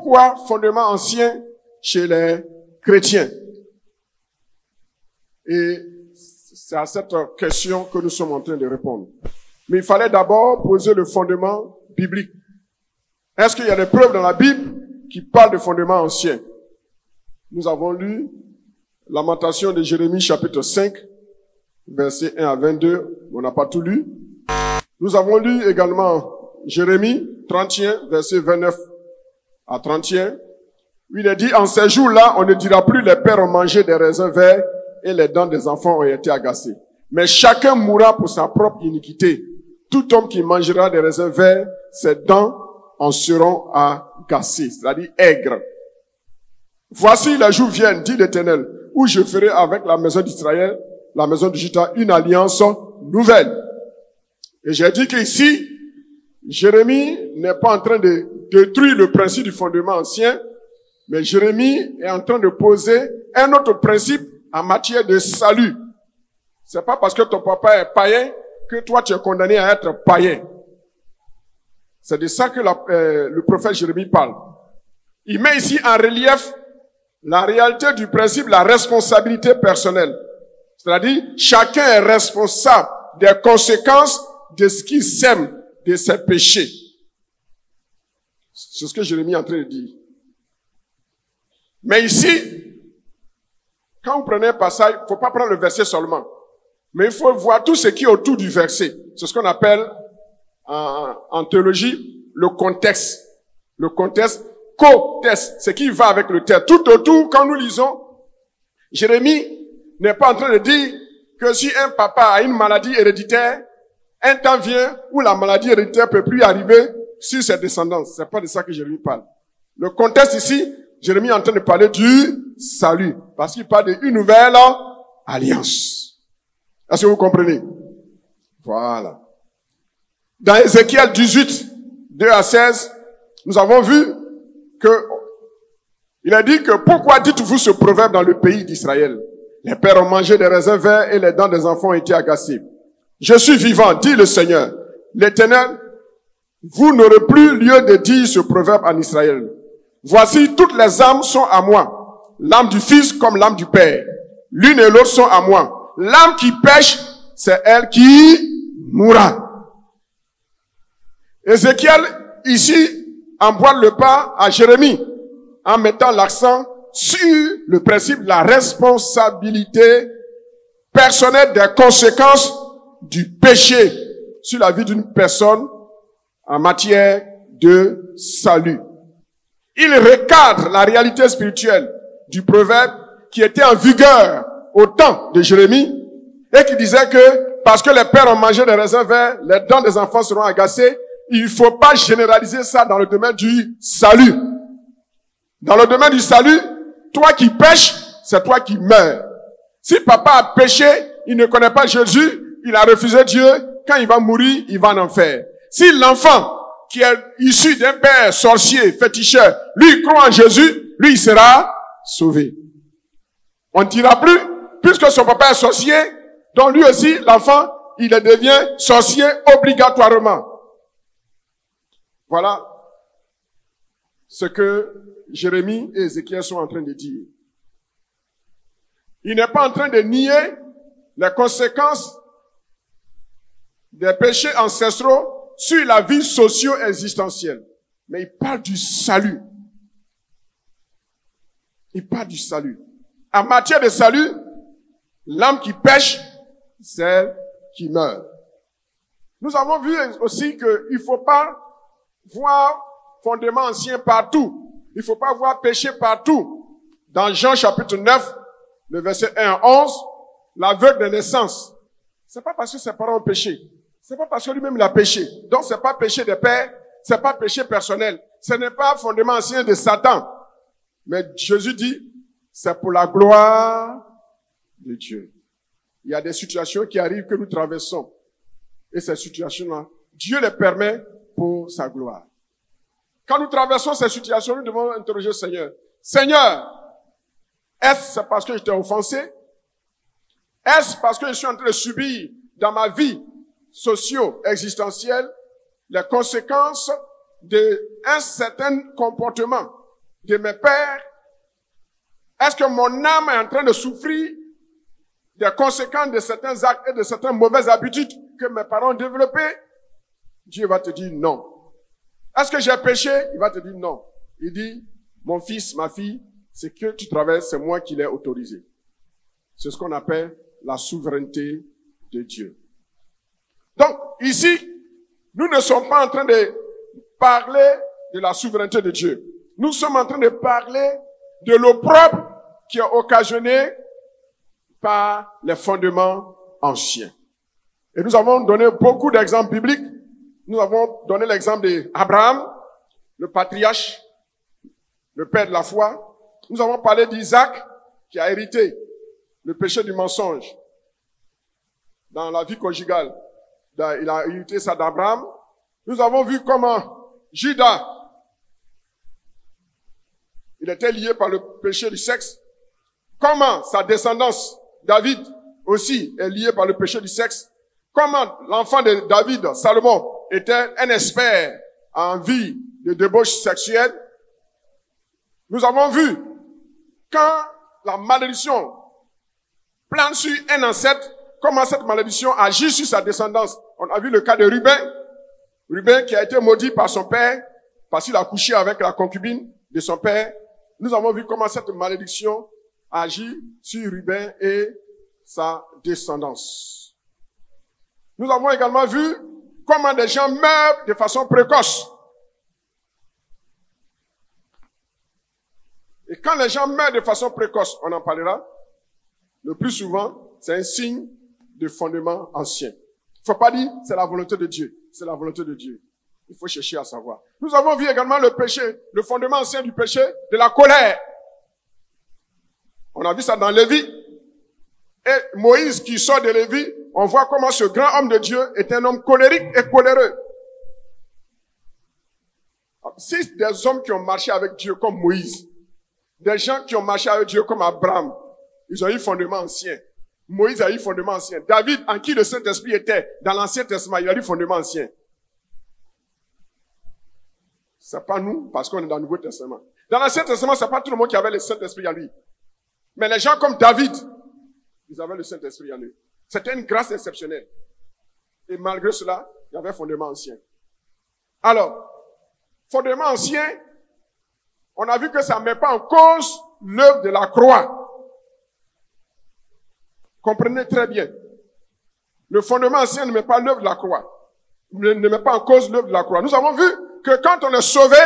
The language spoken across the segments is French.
Pourquoi fondement ancien chez les chrétiens? Et c'est à cette question que nous sommes en train de répondre. Mais il fallait d'abord poser le fondement biblique. Est-ce qu'il y a des preuves dans la Bible qui parlent de fondement ancien? Nous avons lu Lamentation de Jérémie chapitre 5, versets 1 à 22. On n'a pas tout lu. Nous avons lu également Jérémie 31, verset 29 à 31. Il est dit, en ces jours-là, on ne dira plus les pères ont mangé des raisins verts et les dents des enfants ont été agacées. Mais chacun mourra pour sa propre iniquité. Tout homme qui mangera des raisins verts, ses dents en seront agacées, c'est-à-dire aigres. Voici les jours viennent, dit l'Éternel, où je ferai avec la maison d'Israël, la maison de Juda, une alliance nouvelle. Et j'ai dit qu'ici, Jérémie n'est pas en train de détruire le principe du fondement ancien, mais Jérémie est en train de poser un autre principe en matière de salut. C'est pas parce que ton papa est païen que toi tu es condamné à être païen. C'est de ça que le prophète Jérémie parle. Il met ici en relief la réalité du principe, la responsabilité personnelle. C'est-à-dire, chacun est responsable des conséquences de ce qu'il sème, de ses péchés. C'est ce que Jérémie est en train de dire. Mais ici, quand vous prenez un passage, il ne faut pas prendre le verset seulement. Mais il faut voir tout ce qui est autour du verset. C'est ce qu'on appelle en théologie le contexte. Le contexte, co-texte, ce qui va avec le texte. Tout autour, quand nous lisons, Jérémie n'est pas en train de dire que si un papa a une maladie héréditaire, un temps vient où la maladie héréditaire ne peut plus arriver sur ses descendants. C'est pas de ça que Jérémie parle. Le contexte ici, Jérémie est en train de parler du salut. Parce qu'il parle d'une nouvelle alliance. Est-ce que vous comprenez? Voilà. Dans Ézéchiel 18, 2 à 16, nous avons vu que il a dit que pourquoi dites-vous ce proverbe dans le pays d'Israël? Les pères ont mangé des raisins verts et les dents des enfants ont été agacées. Je suis vivant, dit le Seigneur, l'Éternel. Vous n'aurez plus lieu de dire ce proverbe en Israël. Voici, toutes les âmes sont à moi. L'âme du Fils comme l'âme du Père. L'une et l'autre sont à moi. L'âme qui pêche, c'est elle qui mourra. Ézéchiel, ici, emboîte le pas à Jérémie, en mettant l'accent sur le principe de la responsabilité personnelle des conséquences du péché sur la vie d'une personne en matière de salut. Il recadre la réalité spirituelle du proverbe qui était en vigueur au temps de Jérémie et qui disait que parce que les pères ont mangé des raisins verts, les dents des enfants seront agacées. Il ne faut pas généraliser ça dans le domaine du salut. Dans le domaine du salut, toi qui pêches, c'est toi qui meurs. Si papa a péché, il ne connaît pas Jésus, il a refusé Dieu, quand il va mourir, il va en enfer. Si l'enfant qui est issu d'un père sorcier, féticheur, lui il croit en Jésus, lui il sera sauvé. On ne dira plus, puisque son papa est sorcier, donc lui aussi, l'enfant, il devient sorcier obligatoirement. Voilà ce que Jérémie et Ézéchiel sont en train de dire. Il n'est pas en train de nier les conséquences des péchés ancestraux sur la vie socio-existentielle. Mais il parle du salut. Il parle du salut. En matière de salut, l'âme qui pêche, c'est elle qui meurt. Nous avons vu aussi qu'il ne faut pas voir fondement ancien partout. Il ne faut pas voir péché partout. Dans Jean chapitre 9, le verset 1 à 11, l'aveugle de naissance. C'est pas parce que ses parents ont péché. C'est pas parce que lui-même il a péché. Donc c'est pas péché des pères, c'est pas péché personnel. Ce n'est pas fondement ancien de Satan. Mais Jésus dit, c'est pour la gloire de Dieu. Il y a des situations qui arrivent que nous traversons. Et ces situations-là, Dieu les permet pour sa gloire. Quand nous traversons ces situations, nous devons interroger le Seigneur. Seigneur, est-ce parce que je t'ai offensé? Est-ce parce que je suis en train de subir dans ma vie socio-existentielle les conséquences d'un certain comportement de mes pères? Est-ce que mon âme est en train de souffrir des conséquences de certains actes et de certaines mauvaises habitudes que mes parents ont développées? Dieu va te dire non. Est-ce que j'ai péché? Il va te dire non. Il dit, mon fils, ma fille, ce que tu traverses, c'est moi qui l'ai autorisé. C'est ce qu'on appelle la souveraineté de Dieu. Donc, ici, nous ne sommes pas en train de parler de la souveraineté de Dieu. Nous sommes en train de parler de l'opprobre qui est occasionné par les fondements anciens. Et nous avons donné beaucoup d'exemples bibliques. Nous avons donné l'exemple d'Abraham, le patriarche, le père de la foi. Nous avons parlé d'Isaac, qui a hérité le péché du mensonge dans la vie conjugale. Il a hérité ça d'Abraham. Nous avons vu comment Judas, il était lié par le péché du sexe. Comment sa descendance, David, aussi est lié par le péché du sexe. Comment l'enfant de David, Salomon, était un expert en vie de débauche sexuelle. Nous avons vu quand la malédiction plane sur un ancêtre, comment cette malédiction agit sur sa descendance. On a vu le cas de Ruben. Ruben qui a été maudit par son père parce qu'il a couché avec la concubine de son père. Nous avons vu comment cette malédiction agit sur Ruben et sa descendance. Nous avons également vu comment des gens meurent de façon précoce. Et quand les gens meurent de façon précoce, on en parlera, le plus souvent, c'est un signe de fondement ancien. Il ne faut pas dire c'est la volonté de Dieu. C'est la volonté de Dieu. Il faut chercher à savoir. Nous avons vu également le péché, le fondement ancien du péché, de la colère. On a vu ça dans Lévi. Et Moïse qui sort de Lévi, on voit comment ce grand homme de Dieu est un homme colérique et coléreux. Si des hommes qui ont marché avec Dieu comme Moïse, des gens qui ont marché avec Dieu comme Abraham, ils ont eu fondement ancien. Moïse a eu fondement ancien. David, en qui le Saint-Esprit était dans l'Ancien Testament, il a eu fondement ancien. C'est pas nous, parce qu'on est dans le Nouveau Testament. Dans l'Ancien Testament, c'est pas tout le monde qui avait le Saint-Esprit en lui. Mais les gens comme David, ils avaient le Saint-Esprit en eux. C'était une grâce exceptionnelle. Et malgré cela, il y avait fondement ancien. Alors, fondement ancien, on a vu que ça ne met pas en cause l'œuvre de la croix. Comprenez très bien. Le fondement ancien ne met pas l'œuvre de la croix. Ne met pas en cause l'œuvre de la croix. Nous avons vu que quand on est sauvé,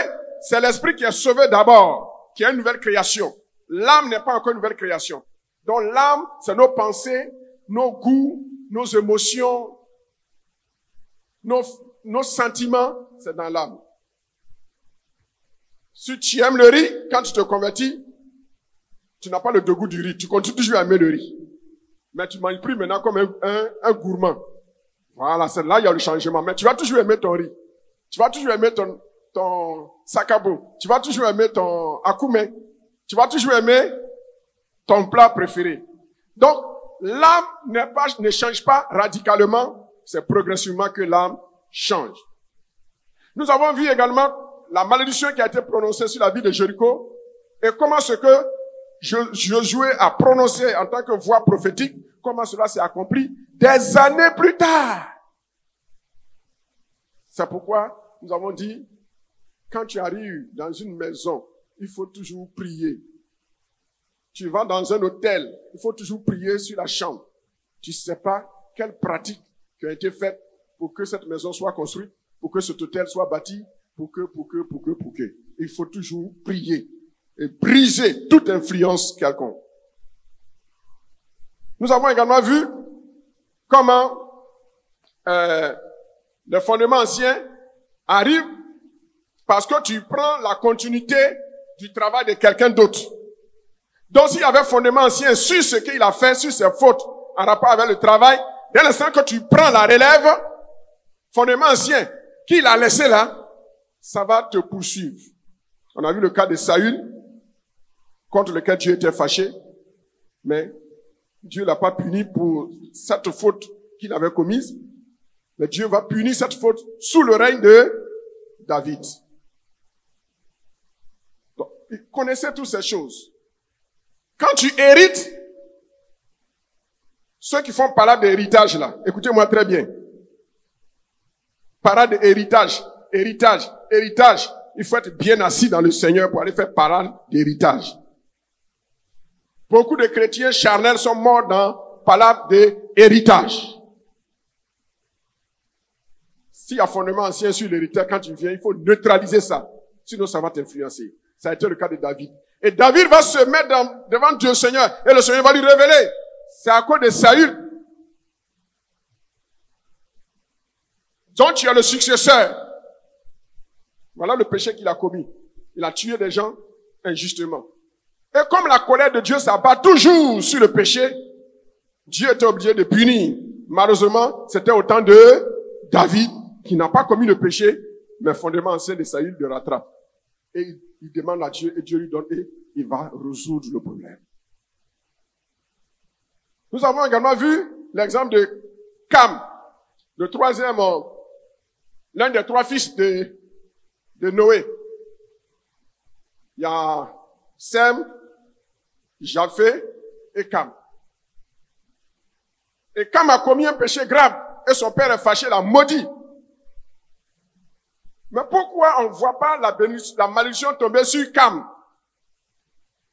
c'est l'esprit qui est sauvé d'abord, qui est une nouvelle création. L'âme n'est pas encore une nouvelle création. Donc l'âme, c'est nos pensées, nos goûts, nos émotions, nos sentiments, c'est dans l'âme. Si tu aimes le riz, quand tu te convertis, tu n'as pas le dégoût du riz. Tu continues toujours à aimer le riz. Mais tu manges plus maintenant comme un gourmand. Voilà, c'est là il y a le changement. Mais tu vas toujours aimer ton riz. Tu vas toujours aimer ton sakabo. Tu vas toujours aimer ton akume. Tu vas toujours aimer ton plat préféré. Donc, l'âme ne change pas radicalement. C'est progressivement que l'âme change. Nous avons vu également la malédiction qui a été prononcée sur la ville de Jéricho et comment ce que Josué a prononcé en tant que voix prophétique, comment cela s'est accompli des années plus tard. C'est pourquoi nous avons dit, quand tu arrives dans une maison, il faut toujours prier. Tu vas dans un hôtel, il faut toujours prier sur la chambre. Tu ne sais pas quelles pratiques qui ont été faites pour que cette maison soit construite, pour que cet hôtel soit bâti, pour que. Il faut toujours prier et briser toute influence quelconque. Nous avons également vu comment le fondement ancien arrive parce que tu prends la continuité du travail de quelqu'un d'autre. Donc s'il y avait fondement ancien sur ce qu'il a fait, sur ses fautes en rapport avec le travail, dès l'instant que tu prends la relève, fondement ancien qu'il a laissé là, ça va te poursuivre. On a vu le cas de Saül, contre lequel Dieu était fâché, mais Dieu l'a pas puni pour cette faute qu'il avait commise, mais Dieu va punir cette faute sous le règne de David. Donc, Ils connaissaient toutes ces choses. Quand tu hérites, ceux qui font parade d'héritage là, écoutez-moi très bien. Parade d'héritage, héritage, héritage. Il faut être bien assis dans le Seigneur pour aller faire parade d'héritage. Beaucoup de chrétiens charnels sont morts dans parade d'héritage. S'il y a fondement ancien sur l'héritage, quand tu viens, il faut neutraliser ça. Sinon, ça va t'influencer. Ça a été le cas de David. Et David va se mettre devant Dieu Seigneur. Et le Seigneur va lui révéler. C'est à cause de Saül. Donc, tu es le successeur. Voilà le péché qu'il a commis. Il a tué des gens injustement. Et comme la colère de Dieu s'abat toujours sur le péché, Dieu était obligé de punir. Malheureusement, c'était au temps de David, qui n'a pas commis le péché, mais fondement ancien de Saül le rattrape. Et il demande à Dieu, et Dieu lui donne, et il va résoudre le problème. Nous avons également vu l'exemple de Cam, le troisième, l'un des trois fils de Noé. Il y a Sem, Japheth et Cam. Et Cam a commis un péché grave, et son père est fâché, l'a maudit. Mais pourquoi on ne voit pas la malédiction tomber sur Cam?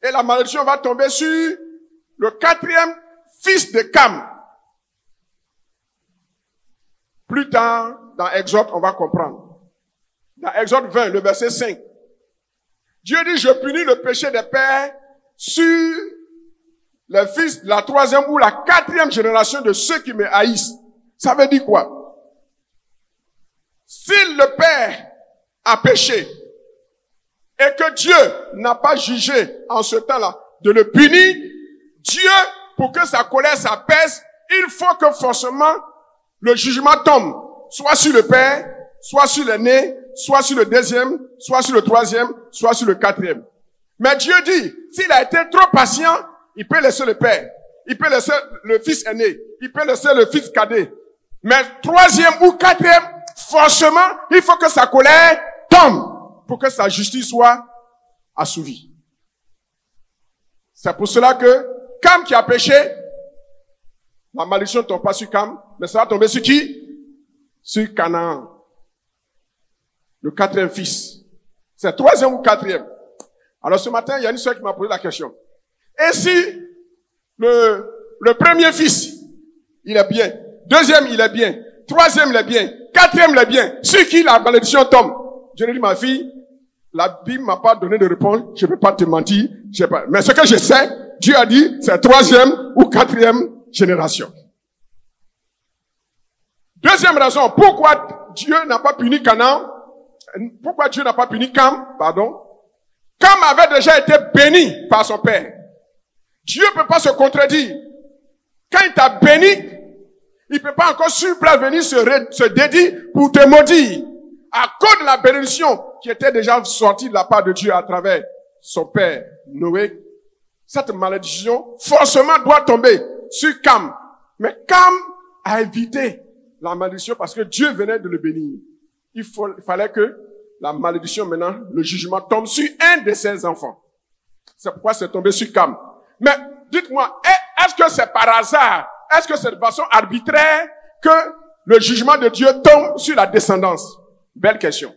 Et la malédiction va tomber sur le quatrième fils de Cam. Plus tard, dans Exode, on va comprendre. Dans Exode 20, le verset 5. Dieu dit, je punis le péché des pères sur les fils de la troisième ou la quatrième génération de ceux qui me haïssent. Ça veut dire quoi? Si le père a péché et que Dieu n'a pas jugé en ce temps-là de le punir, Dieu, pour que sa colère s'apaise, il faut que forcément le jugement tombe, soit sur le père, soit sur l'aîné, soit sur le deuxième, soit sur le troisième, soit sur le quatrième. Mais Dieu dit, s'il a été trop patient, il peut laisser le père, il peut laisser le fils aîné, il peut laisser le fils cadet. Mais troisième ou quatrième, forcément, il faut que sa colère tombe pour que sa justice soit assouvie. C'est pour cela que Cam qui a péché, la malédiction ne tombe pas sur Cam, mais ça va tomber sur qui? Sur Canaan. Le quatrième fils. C'est troisième ou quatrième. Alors ce matin, il y a une soeur qui m'a posé la question. Et si le premier fils, il est bien. Deuxième, il est bien. Troisième, il est bien. Quatrième, il est bien. Sur qui la malédiction tombe? Je lui ai dit, ma fille, la Bible m'a pas donné de réponse. Je ne peux pas te mentir. Je sais pas. Mais ce que je sais, Dieu a dit, c'est troisième ou quatrième génération. Deuxième raison, pourquoi Dieu n'a pas puni Canaan? Pourquoi Dieu n'a pas puni Cam? Pardon. Cam avait déjà été béni par son père. Dieu ne peut pas se contredire. Quand il t'a béni, il ne peut pas encore sur place venir se dédier pour te maudire. À cause de la bénédiction qui était déjà sortie de la part de Dieu à travers son père Noé, cette malédiction forcément doit tomber sur Cam. Mais Cam a évité la malédiction parce que Dieu venait de le bénir. Il fallait que la malédiction maintenant, le jugement tombe sur un de ses enfants. C'est pourquoi c'est tombé sur Cam. Mais dites-moi, est-ce que c'est par hasard, est-ce que c'est de façon arbitraire que le jugement de Dieu tombe sur la descendance? Belle question.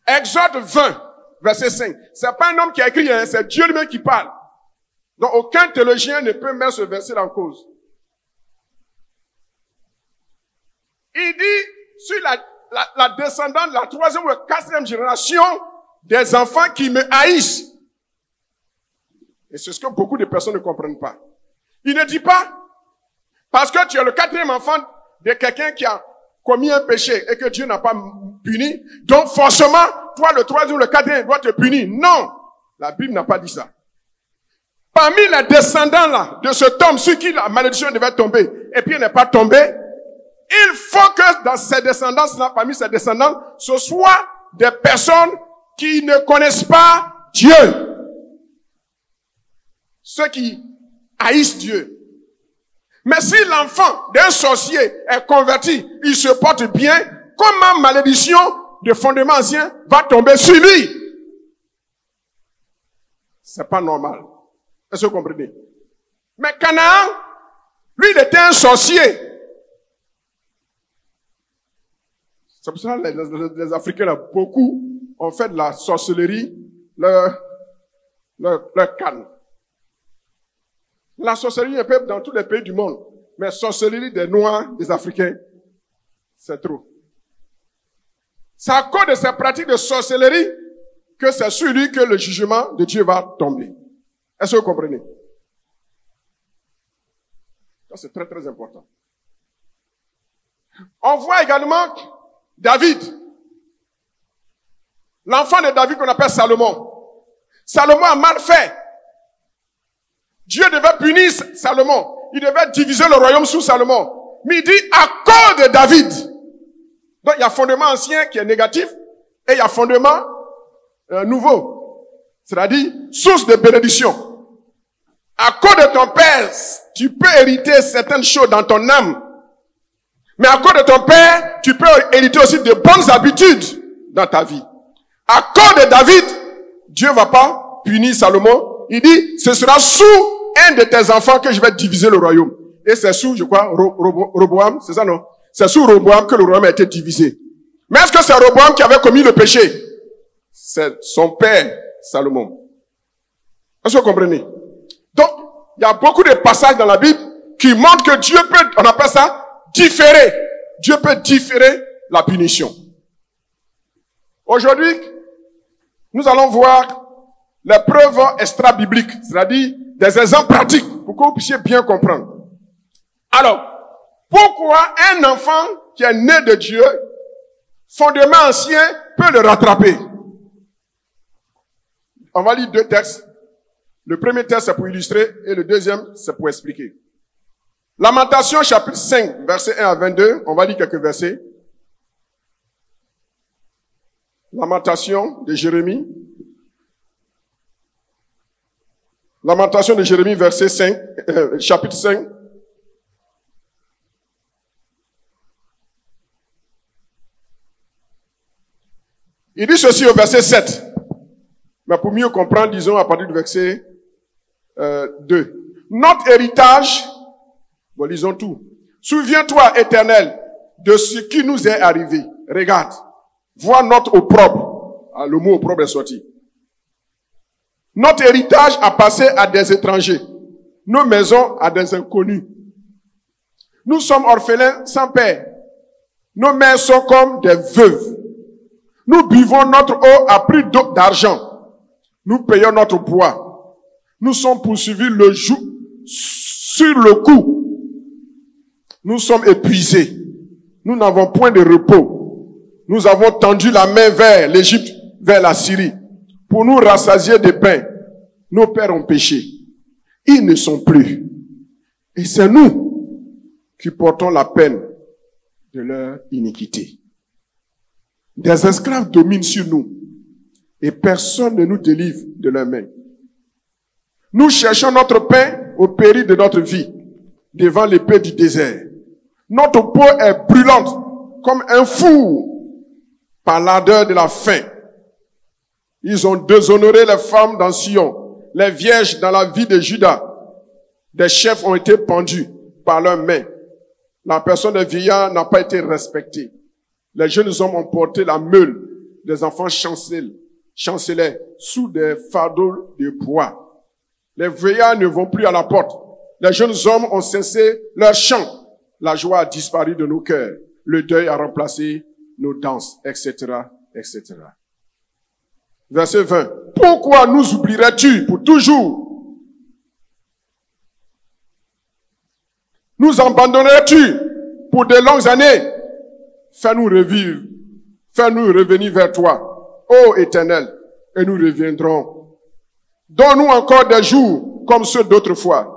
Exode 20, verset 5. C'est pas un homme qui a écrit, c'est Dieu lui-même qui parle. Donc aucun théologien ne peut mettre ce verset en cause. Il dit, sur la descendante de la troisième ou la quatrième génération des enfants qui me haïssent. Et c'est ce que beaucoup de personnes ne comprennent pas. Il ne dit pas, parce que tu es le quatrième enfant de quelqu'un qui a commis un péché et que Dieu n'a pas puni, donc forcément, toi, le troisième ou le quatrième doit te punir. Non! La Bible n'a pas dit ça. Parmi les descendants là, de cet homme sur qui la malédiction devait tomber, et puis elle n'est pas tombée, il faut que dans ces descendances-là, parmi ces descendants, ce soit des personnes qui ne connaissent pas Dieu. Ceux qui haïssent Dieu. Mais si l'enfant d'un sorcier est converti, il se porte bien, comment malédiction de fondement ancien va tomber sur lui? C'est pas normal. Est-ce que vous comprenez? Mais Canaan, lui, il était un sorcier. C'est pour ça que les Africains, là, beaucoup, ont fait de la sorcellerie leur canne. La sorcellerie est peu dans tous les pays du monde. Mais sorcellerie des Noirs, des Africains, c'est trop. C'est à cause de ces pratiques de sorcellerie que c'est sur lui que le jugement de Dieu va tomber. Est-ce que vous comprenez? Ça, c'est très, très important. On voit également David. L'enfant de David qu'on appelle Salomon. Salomon a mal fait. Dieu devait punir Salomon. Il devait diviser le royaume sous Salomon. Mais il dit à cause de David. Donc il y a fondement ancien qui est négatif et il y a fondement nouveau. C'est-à-dire source de bénédiction. À cause de ton père, tu peux hériter certaines choses dans ton âme. Mais à cause de ton père, tu peux hériter aussi de bonnes habitudes dans ta vie. À cause de David, Dieu va pas punir Salomon. Il dit, ce sera sous un de tes enfants que je vais diviser le royaume. Et c'est sous, je crois, Roboam, c'est ça non? C'est sous Roboam que le royaume a été divisé. Mais est-ce que c'est Roboam qui avait commis le péché? C'est son père, Salomon. Est-ce que vous comprenez? Donc, il y a beaucoup de passages dans la Bible qui montrent que Dieu peut, on appelle ça, différer. Dieu peut différer la punition. Aujourd'hui, nous allons voir les preuves extra-bibliques, c'est-à-dire des exemples pratiques pour que vous puissiez bien comprendre. Alors, pourquoi un enfant qui est né de Dieu, fondement ancien, peut le rattraper? On va lire deux textes. Le premier texte, c'est pour illustrer, et le deuxième, c'est pour expliquer. Lamentation, chapitre 5, versets 1 à 22. On va lire quelques versets. Lamentation de Jérémie. Lamentation de Jérémie, verset 5, chapitre 5. Il dit ceci au verset 7. Mais pour mieux comprendre, disons à partir du verset 2. Notre héritage, bon, lisons tout. Souviens-toi, Éternel, de ce qui nous est arrivé. Regarde, vois notre opprobre. Ah, le mot opprobre est sorti. Notre héritage a passé à des étrangers. Nos maisons à des inconnus. Nous sommes orphelins sans père. Nos mères sont comme des veuves. Nous buvons notre eau à prix d'argent. Nous payons notre bois. Nous sommes poursuivis le jour sur le coup. Nous sommes épuisés. Nous n'avons point de repos. Nous avons tendu la main vers l'Égypte, vers la Syrie, pour nous rassasier de pain. Nos pères ont péché. Ils ne sont plus. Et c'est nous qui portons la peine de leur iniquité. Des esclaves dominent sur nous et personne ne nous délivre de leurs mains. Nous cherchons notre pain au péril de notre vie devant l'épée du désert. Notre peau est brûlante comme un four par l'ardeur de la faim. Ils ont déshonoré les femmes dans Sion, les vierges dans la vie de Juda. Des chefs ont été pendus par leurs mains. La personne des vieillards n'a pas été respectée. Les jeunes hommes ont porté la meule. Les enfants chancelaient sous des fardeaux de bois. Les vieillards ne vont plus à la porte. Les jeunes hommes ont cessé leur chant. La joie a disparu de nos cœurs. Le deuil a remplacé nos danses, etc., etc. Verset 20. Pourquoi nous oublierais-tu pour toujours? Nous abandonnerais-tu pour de longues années? Fais-nous revivre. Fais-nous revenir vers toi, ô Éternel, et nous reviendrons. Donne-nous encore des jours comme ceux d'autrefois.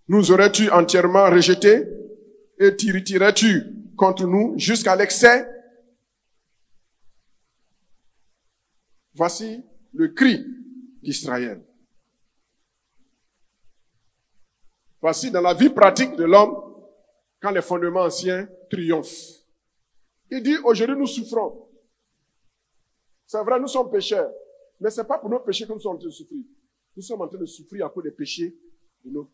Nous aurais-tu entièrement rejetés et t'irriterais-tu contre nous jusqu'à l'excès? Voici le cri d'Israël. Voici dans la vie pratique de l'homme, quand les fondements anciens triomphent. Il dit, aujourd'hui nous souffrons. C'est vrai, nous sommes pécheurs. Mais ce n'est pas pour nos péchés que nous sommes en train de souffrir. Nous sommes en train de souffrir à cause des péchés de nos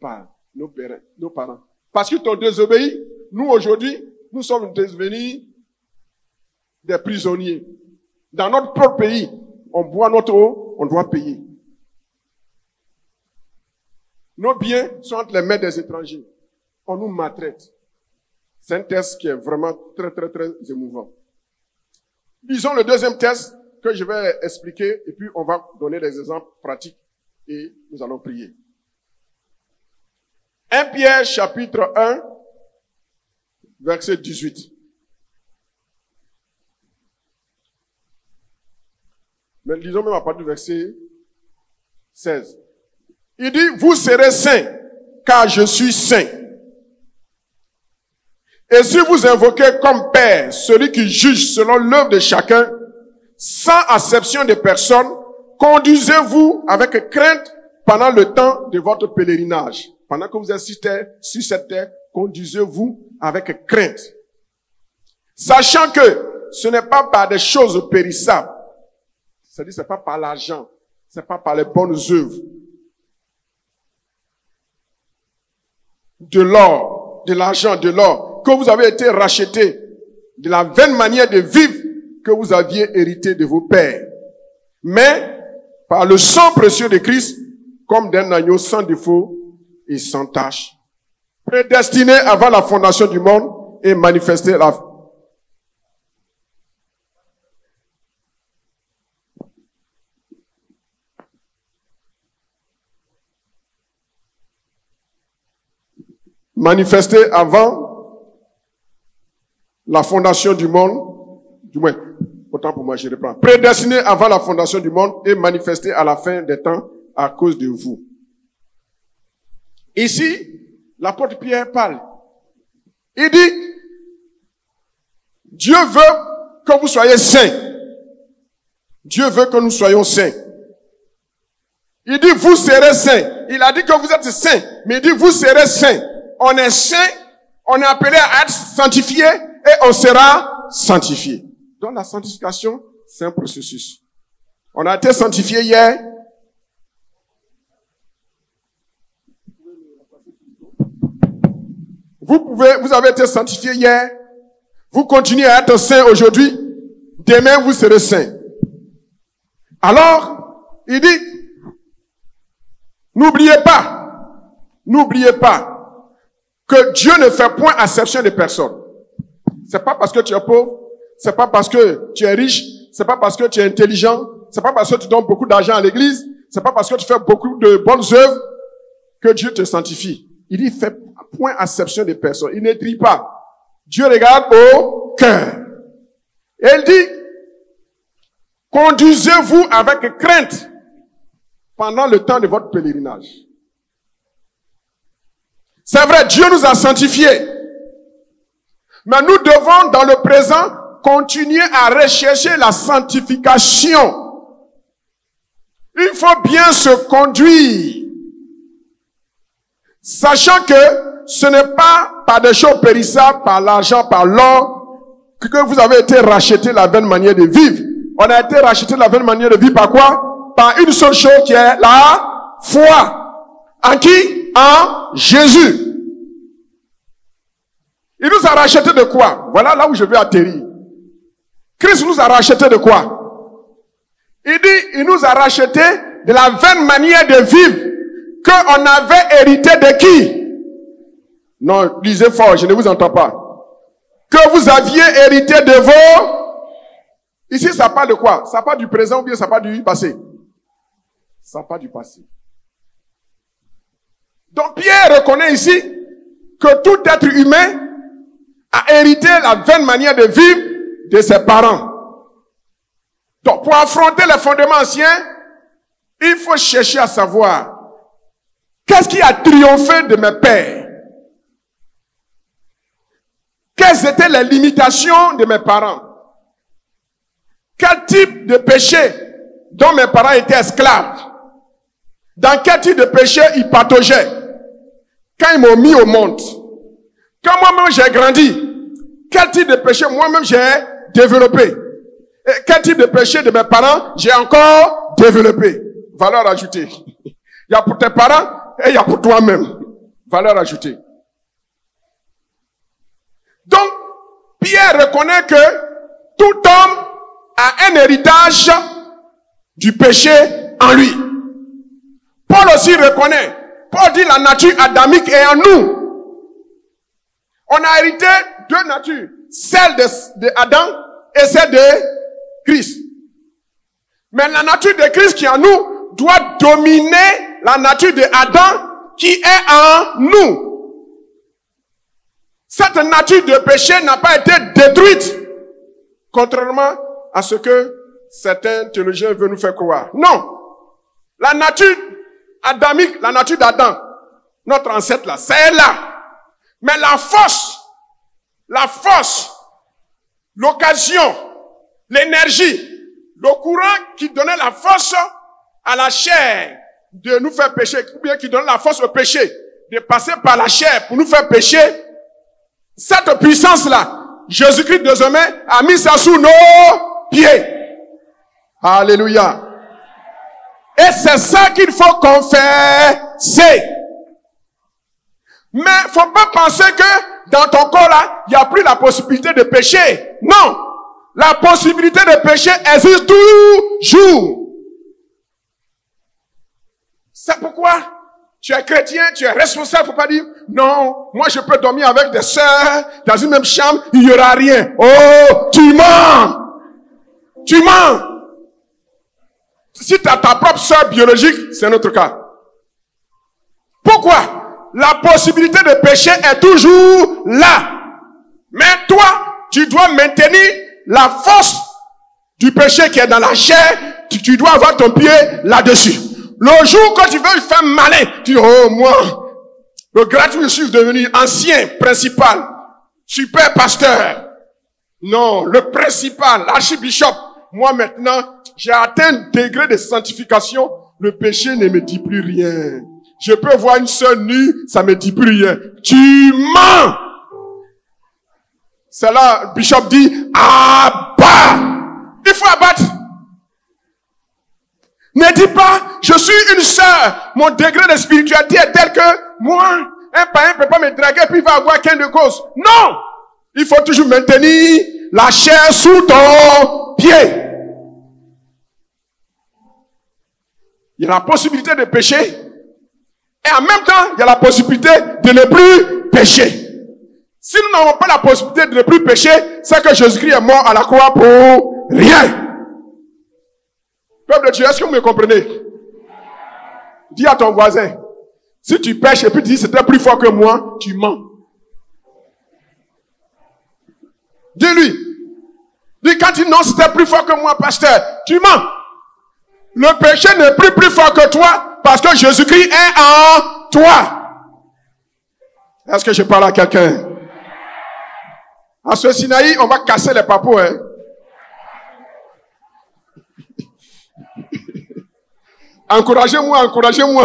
parents. Parce qu'ils t'ont désobéi, nous aujourd'hui, nous sommes devenus des prisonniers. Dans notre propre pays, on boit notre eau, on doit payer. Nos biens sont entre les mains des étrangers. On nous maltraite. C'est un test qui est vraiment très, très, très émouvant. Disons le deuxième test que je vais expliquer et puis on va donner des exemples pratiques et nous allons prier. 1 Pierre chapitre 1, verset 18. Mais lisons même à partir du verset 16. Il dit, vous serez saints, car je suis saint. Et si vous invoquez comme Père celui qui juge selon l'œuvre de chacun, sans acception de personne, conduisez-vous avec crainte pendant le temps de votre pèlerinage. Pendant que vous assistez sur cette terre, conduisez-vous avec crainte. Sachant que ce n'est pas par des choses périssables. C'est-à-dire, c'est pas par l'argent. C'est pas par les bonnes œuvres. De l'or, de l'argent, de l'or, que vous avez été rachetés de la vaine manière de vivre que vous aviez hérité de vos pères. Mais, par le sang précieux de Christ, comme d'un agneau sans défaut et sans tache, prédestiné avant la fondation du monde et manifesté à la manifesté avant la fondation du monde, du moins, autant pour moi, je reprends. Prédestiné avant la fondation du monde et manifesté à la fin des temps à cause de vous. Ici, l'apôtre Pierre parle. Il dit, Dieu veut que vous soyez saints. Dieu veut que nous soyons saints. Il dit, vous serez saints. Il a dit que vous êtes saints, mais il dit, vous serez saints. On est saint, on est appelé à être sanctifié et on sera sanctifié. Donc la sanctification, c'est un processus. On a été sanctifié hier. Vous avez été sanctifié hier. Vous continuez à être saint aujourd'hui. Demain, vous serez saint. Alors, il dit, n'oubliez pas que Dieu ne fait point acception de personne. C'est pas parce que tu es pauvre, c'est pas parce que tu es riche, c'est pas parce que tu es intelligent, c'est pas parce que tu donnes beaucoup d'argent à l'église, c'est pas parce que tu fais beaucoup de bonnes œuvres que Dieu te sanctifie. Il dit, fait point acception de personne. Il ne trie pas. Dieu regarde au cœur. Et il dit, conduisez-vous avec crainte pendant le temps de votre pèlerinage. C'est vrai, Dieu nous a sanctifiés. Mais nous devons, dans le présent, continuer à rechercher la sanctification. Il faut bien se conduire. Sachant que ce n'est pas par des choses périssables, par l'argent, par l'or, que vous avez été rachetés la vaine manière de vivre. On a été rachetés la vaine manière de vivre par quoi? Par une seule chose qui est la foi. En qui? En Jésus. Il nous a rachetés de quoi? Voilà là où je vais atterrir. Christ nous a rachetés de quoi? Il dit, il nous a rachetés de la vaine manière de vivre qu'on avait hérité de qui? Non, lisez fort, je ne vous entends pas. Que vous aviez hérité de vos... Ici, ça parle de quoi? Ça parle du présent ou bien ça parle du passé? Ça parle du passé. Donc Pierre reconnaît ici que tout être humain a hérité la vaine manière de vivre de ses parents. Donc pour affronter les fondements anciens, il faut chercher à savoir qu'est-ce qui a triomphé de mes pères? Quelles étaient les limitations de mes parents? Quel type de péché dont mes parents étaient esclaves? Dans quel type de péché ils pataugeaient? Quand ils m'ont mis au monde? Quand moi-même j'ai grandi, quel type de péché moi-même j'ai développé? Et quel type de péché de mes parents j'ai encore développer. Valeur ajoutée. Il y a pour tes parents et il y a pour toi-même. Valeur ajoutée. Donc, Pierre reconnaît que tout homme a un héritage du péché en lui. Paul aussi reconnaît. Paul dit la nature adamique est en nous. On a hérité deux natures. Celle de Adam et celle de Christ. Mais la nature de Christ qui est en nous doit dominer la nature de Adam qui est en nous. Cette nature de péché n'a pas été détruite. Contrairement à ce que certains théologiens veulent nous faire croire. Non. La nature adamique, la nature d'Adam, notre ancêtre là, c'est là. Mais la force, l'occasion, l'énergie, le courant qui donnait la force à la chair de nous faire pécher, ou bien qui donnait la force au péché de passer par la chair pour nous faire pécher, cette puissance-là, Jésus-Christ désormais a mis ça sous nos pieds. Alléluia. Et c'est ça qu'il faut confesser. Mais faut pas penser que dans ton corps là, il n'y a plus la possibilité de pécher. Non. La possibilité de pécher existe toujours. C'est pourquoi tu es chrétien, tu es responsable. Faut pas dire, non, moi je peux dormir avec des sœurs dans une même chambre, il n'y aura rien. Oh, tu mens. Tu mens. Si tu as ta propre sœur biologique, c'est notre cas. Pourquoi? La possibilité de pécher est toujours là. Mais toi, tu dois maintenir la force du péché qui est dans la chair. Tu dois avoir ton pied là-dessus. Le jour quand tu veux faire malin, tu dis, oh, moi, le gratuit, je suis devenu ancien principal, super pasteur. Non, le principal, l'archibishop. Moi maintenant, j'ai atteint un degré de sanctification. Le péché ne me dit plus rien. Je peux voir une sœur nue, ça me dit plus rien. Tu mens! C'est là, le bishop dit, abat! Il faut abattre. Ne dis pas, je suis une sœur. Mon degré de spiritualité est tel que moi, un païen ne peut pas me draguer puis il va avoir qu'un de cause. Non! Il faut toujours maintenir la chair sous ton pied. Il y a la possibilité de pécher. Et en même temps, il y a la possibilité de ne plus pécher. Si nous n'avons pas la possibilité de ne plus pécher, c'est que Jésus-Christ est mort à la croix pour rien. Peuple de Dieu, est-ce que vous me comprenez? Dis à ton voisin, si tu pêches et puis tu dis c'était plus fort que moi, tu mens. Dis-lui. Dis quand il dit non, c'était plus fort que moi, pasteur, tu mens. Le péché n'est plus fort que toi parce que Jésus-Christ est en toi. Est-ce que je parle à quelqu'un? À ce Sinaï, on va casser les papous, hein. Encouragez-moi, encouragez-moi.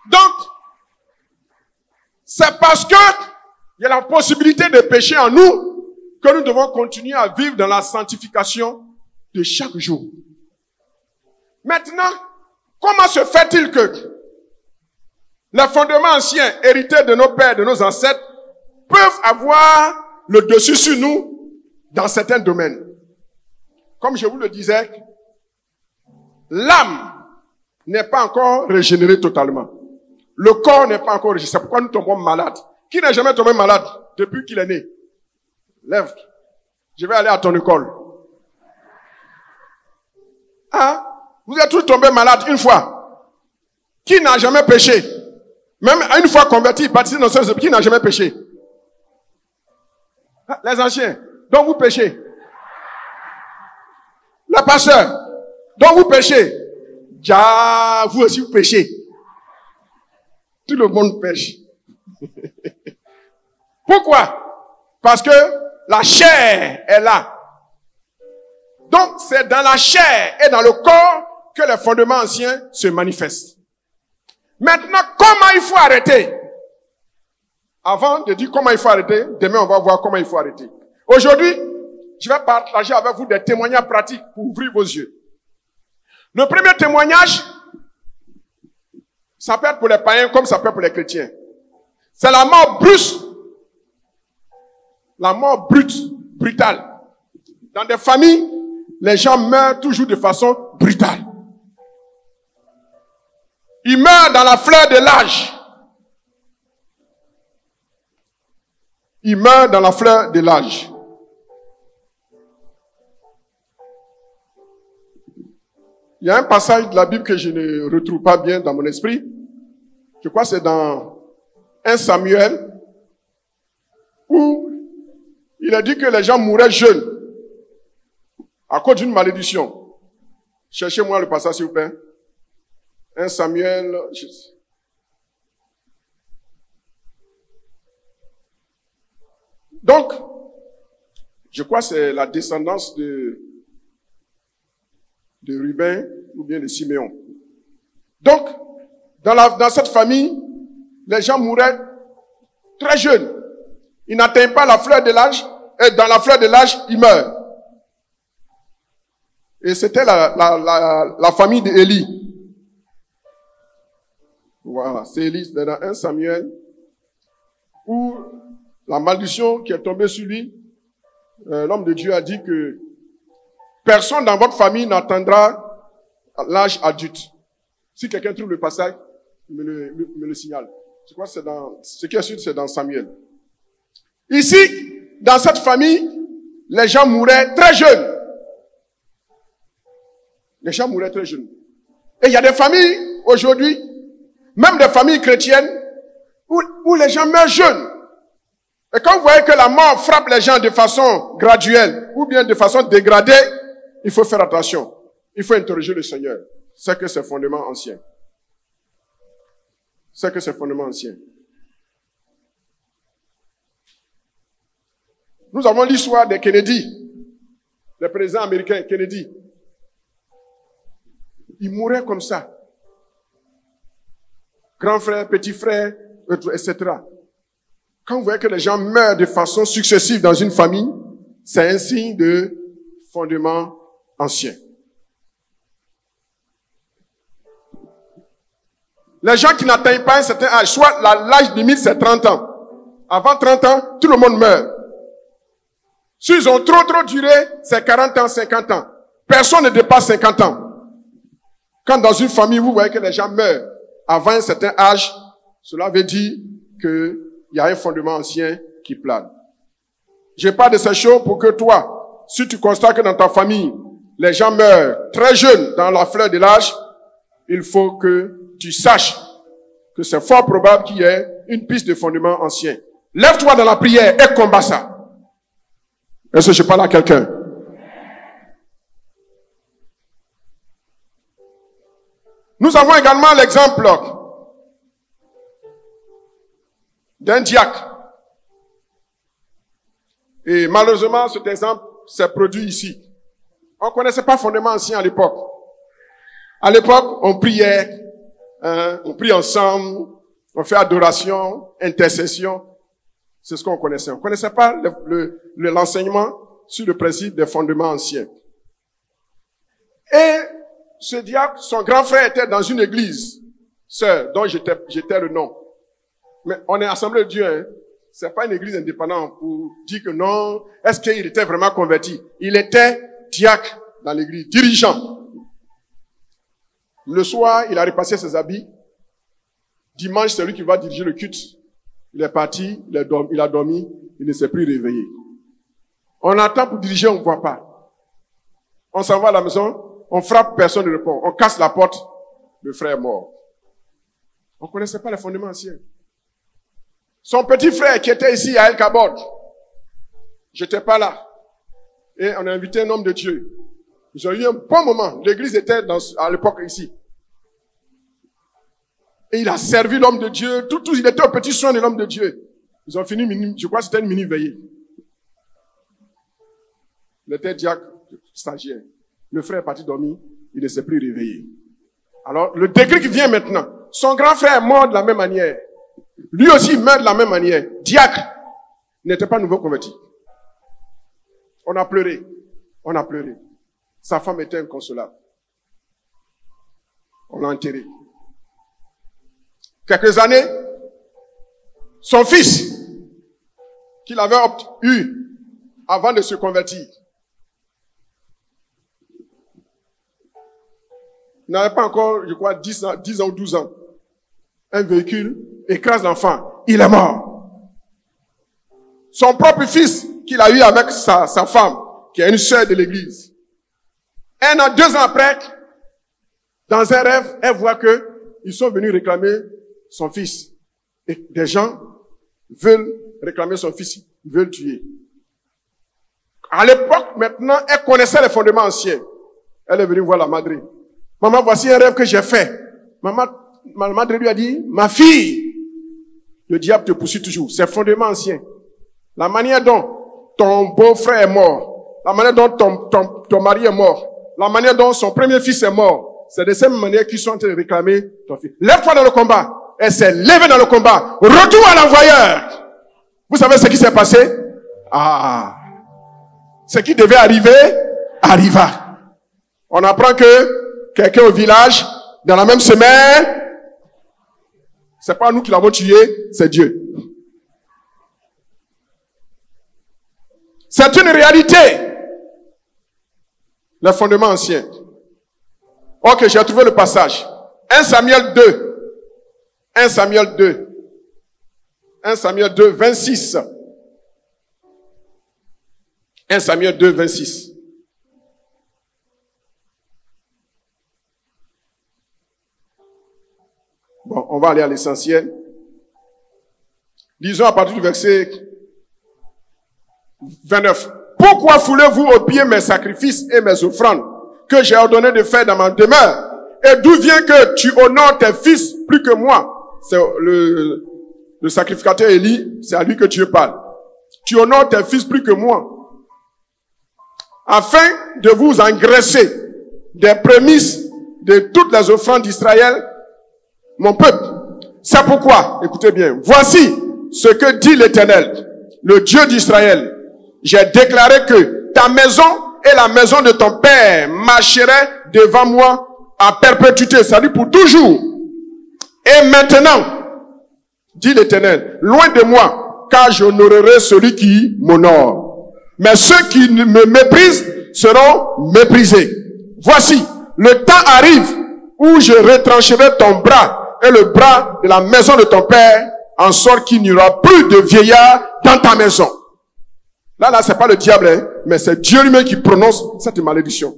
Donc, c'est parce que il y a la possibilité de pécher en nous que nous devons continuer à vivre dans la sanctification de chaque jour. Maintenant, comment se fait-il que les fondements anciens hérités de nos pères, de nos ancêtres, peuvent avoir le dessus sur nous dans certains domaines? Comme je vous le disais, l'âme n'est pas encore régénérée totalement. Le corps n'est pas encore régénéré. C'est pourquoi nous tombons malades. Qui n'est jamais tombé malade depuis qu'il est né? Lève. Je vais aller à ton école. Hein? Vous êtes tous tombés malades une fois. Qui n'a jamais péché? Même une fois converti, baptisé dans ce qui n'a jamais péché? Les anciens. Donc vous péchez. Le pasteur. Donc vous péchez. Ja, vous aussi vous péchez. Tout le monde pêche. Pourquoi? Parce que la chair est là. Donc c'est dans la chair et dans le corps que les fondements anciens se manifestent. Maintenant, comment il faut arrêter? Avant de dire comment il faut arrêter, demain on va voir comment il faut arrêter. Aujourd'hui, je vais partager avec vous des témoignages pratiques pour ouvrir vos yeux. Le premier témoignage, ça peut être pour les païens comme ça peut être pour les chrétiens. C'est la mort brusque. La mort brutale. Dans des familles, les gens meurent toujours de façon brutale. Ils meurent dans la fleur de l'âge. Ils meurent dans la fleur de l'âge. Il y a un passage de la Bible que je ne retrouve pas bien dans mon esprit. Je crois que c'est dans 1 Samuel, où il a dit que les gens mouraient jeunes à cause d'une malédiction. Cherchez-moi le passage, s'il vous plaît. 1 Samuel. Donc, je crois que c'est la descendance de Ruben ou bien de Siméon. Donc, dans cette famille, les gens mouraient très jeunes. Ils n'atteignent pas la fleur de l'âge, et dans la fleur de l'âge, ils meurent. Et c'était la famille d'Élie. Voilà, c'est Élie, c'est dans 1 Samuel, où la malédiction qui est tombée sur lui, l'homme de Dieu a dit que personne dans votre famille n'atteindra l'âge adulte. Si quelqu'un trouve le passage, me le signale. Je crois que ce qui est sûr, c'est dans Samuel. Ici, dans cette famille, les gens mouraient très jeunes. Les gens mouraient très jeunes. Et il y a des familles, aujourd'hui, même des familles chrétiennes, où les gens meurent jeunes. Et quand vous voyez que la mort frappe les gens de façon graduelle, ou bien de façon dégradée, il faut faire attention. Il faut interroger le Seigneur. C'est que c'est fondement ancien. C'est que c'est fondement ancien. Nous avons l'histoire de Kennedy, le président américain Kennedy. Il mourait comme ça. Grand frère, petit frère, etc. Quand vous voyez que les gens meurent de façon successive dans une famille, c'est un signe de fondement ancien. Les gens qui n'atteignent pas un certain âge, soit l'âge limite c'est 30 ans. Avant 30 ans, tout le monde meurt. S'ils ont trop duré, c'est 40 ans, 50 ans. Personne ne dépasse 50 ans. Quand dans une famille, vous voyez que les gens meurent avant un certain âge, cela veut dire qu'il y a un fondement ancien qui plane. Je parle de ces choses pour que toi, si tu constates que dans ta famille, les gens meurent très jeunes dans la fleur de l'âge, il faut que tu saches que c'est fort probable qu'il y ait une piste de fondement ancien. Lève-toi dans la prière et combat ça. Est-ce que je parle à quelqu'un? Nous avons également l'exemple d'un diacre. Et malheureusement, cet exemple s'est produit ici. On ne connaissait pas fondement ancien à l'époque. À l'époque, on priait, on prie ensemble, on fait adoration, intercession. C'est ce qu'on connaissait. On ne connaissait pas l'enseignement sur le principe des fondements anciens. Et ce diacre, son grand frère était dans une église, sœur, dont j'étais le nom. Mais on est assemblée de Dieu, hein. C'est pas une église indépendante pour dire que non, est-ce qu'il était vraiment converti? Il était diacre dans l'église, dirigeant. Le soir, il a repassé ses habits. Dimanche, c'est lui qui va diriger le culte. Il est parti, il a dormi, il ne s'est plus réveillé. On attend pour diriger, on ne voit pas. On s'en va à la maison, on frappe, personne ne répond. On casse la porte, le frère est mort. On ne connaissait pas les fondements anciens. Son petit frère qui était ici à El Kabod, j'étais pas là. Et on a invité un homme de Dieu. Ils ont eu un bon moment. L'église était à l'époque ici. Et il a servi l'homme de Dieu. Il était au petit soin de l'homme de Dieu. Ils ont fini, je crois que c'était une mini-veillée. Il était diacre, stagiaire. Le frère est parti dormir. Il ne s'est plus réveillé. Alors, le déclic vient maintenant. Son grand frère est mort de la même manière. Lui aussi meurt de la même manière. Diacre n'était pas nouveau converti. On a pleuré. On a pleuré. Sa femme était inconsolable. On l'a enterré. Quelques années, son fils, qu'il avait eu avant de se convertir, il n'avait pas encore, je crois, 10 ans ou 12 ans. Un véhicule écrase l'enfant. Il est mort. Son propre fils, qu'il a eu avec sa femme, qui est une sœur de l'église. 1 an, 2 ans après, dans un rêve, elle voit que ils sont venus réclamer son fils. Et des gens veulent réclamer son fils, ils veulent tuer. À l'époque, maintenant, elle connaissait les fondements anciens. Elle est venue voir la madre. Maman, voici un rêve que j'ai fait. Ma madre lui a dit, ma fille, le diable te poursuit toujours. C'est fondements anciens. La manière dont ton beau-frère est mort, la manière dont ton mari est mort, la manière dont son premier fils est mort, c'est de cette manière qu'ils sont en train de réclamer ton fils. Lève-toi dans le combat. Elle s'est levée dans le combat. Retour à l'envoyeur. Vous savez ce qui s'est passé? Ce qui devait arriver, arriva. On apprend que quelqu'un au village, dans la même semaine, c'est pas nous qui l'avons tué, c'est Dieu. C'est une réalité. Les fondements anciens. Ok, j'ai trouvé le passage. 1 Samuel 2. 1 Samuel 2. 1 Samuel 2, 26. 1 Samuel 2, 26. Bon, on va aller à l'essentiel. Disons à partir du verset 29. Pourquoi foulez-vous aux pieds mes sacrifices et mes offrandes que j'ai ordonné de faire dans ma demeure? Et d'où vient que tu honores tes fils plus que moi? C'est le sacrificateur Élie, c'est à lui que Dieu parle. Tu honores tes fils plus que moi, afin de vous engraisser des prémices de toutes les offrandes d'Israël, mon peuple. C'est pourquoi, écoutez bien, voici ce que dit l'Éternel, le Dieu d'Israël. J'ai déclaré que ta maison et la maison de ton père marcheraient devant moi à perpétuité, c'est-à-dire pour toujours. Et maintenant, dit l'Éternel, loin de moi, car j'honorerai celui qui m'honore. Mais ceux qui me méprisent seront méprisés. Voici, le temps arrive où je retrancherai ton bras et le bras de la maison de ton père, en sorte qu'il n'y aura plus de vieillards dans ta maison. Là, c'est pas le diable, hein, mais c'est Dieu lui-même qui prononce cette malédiction.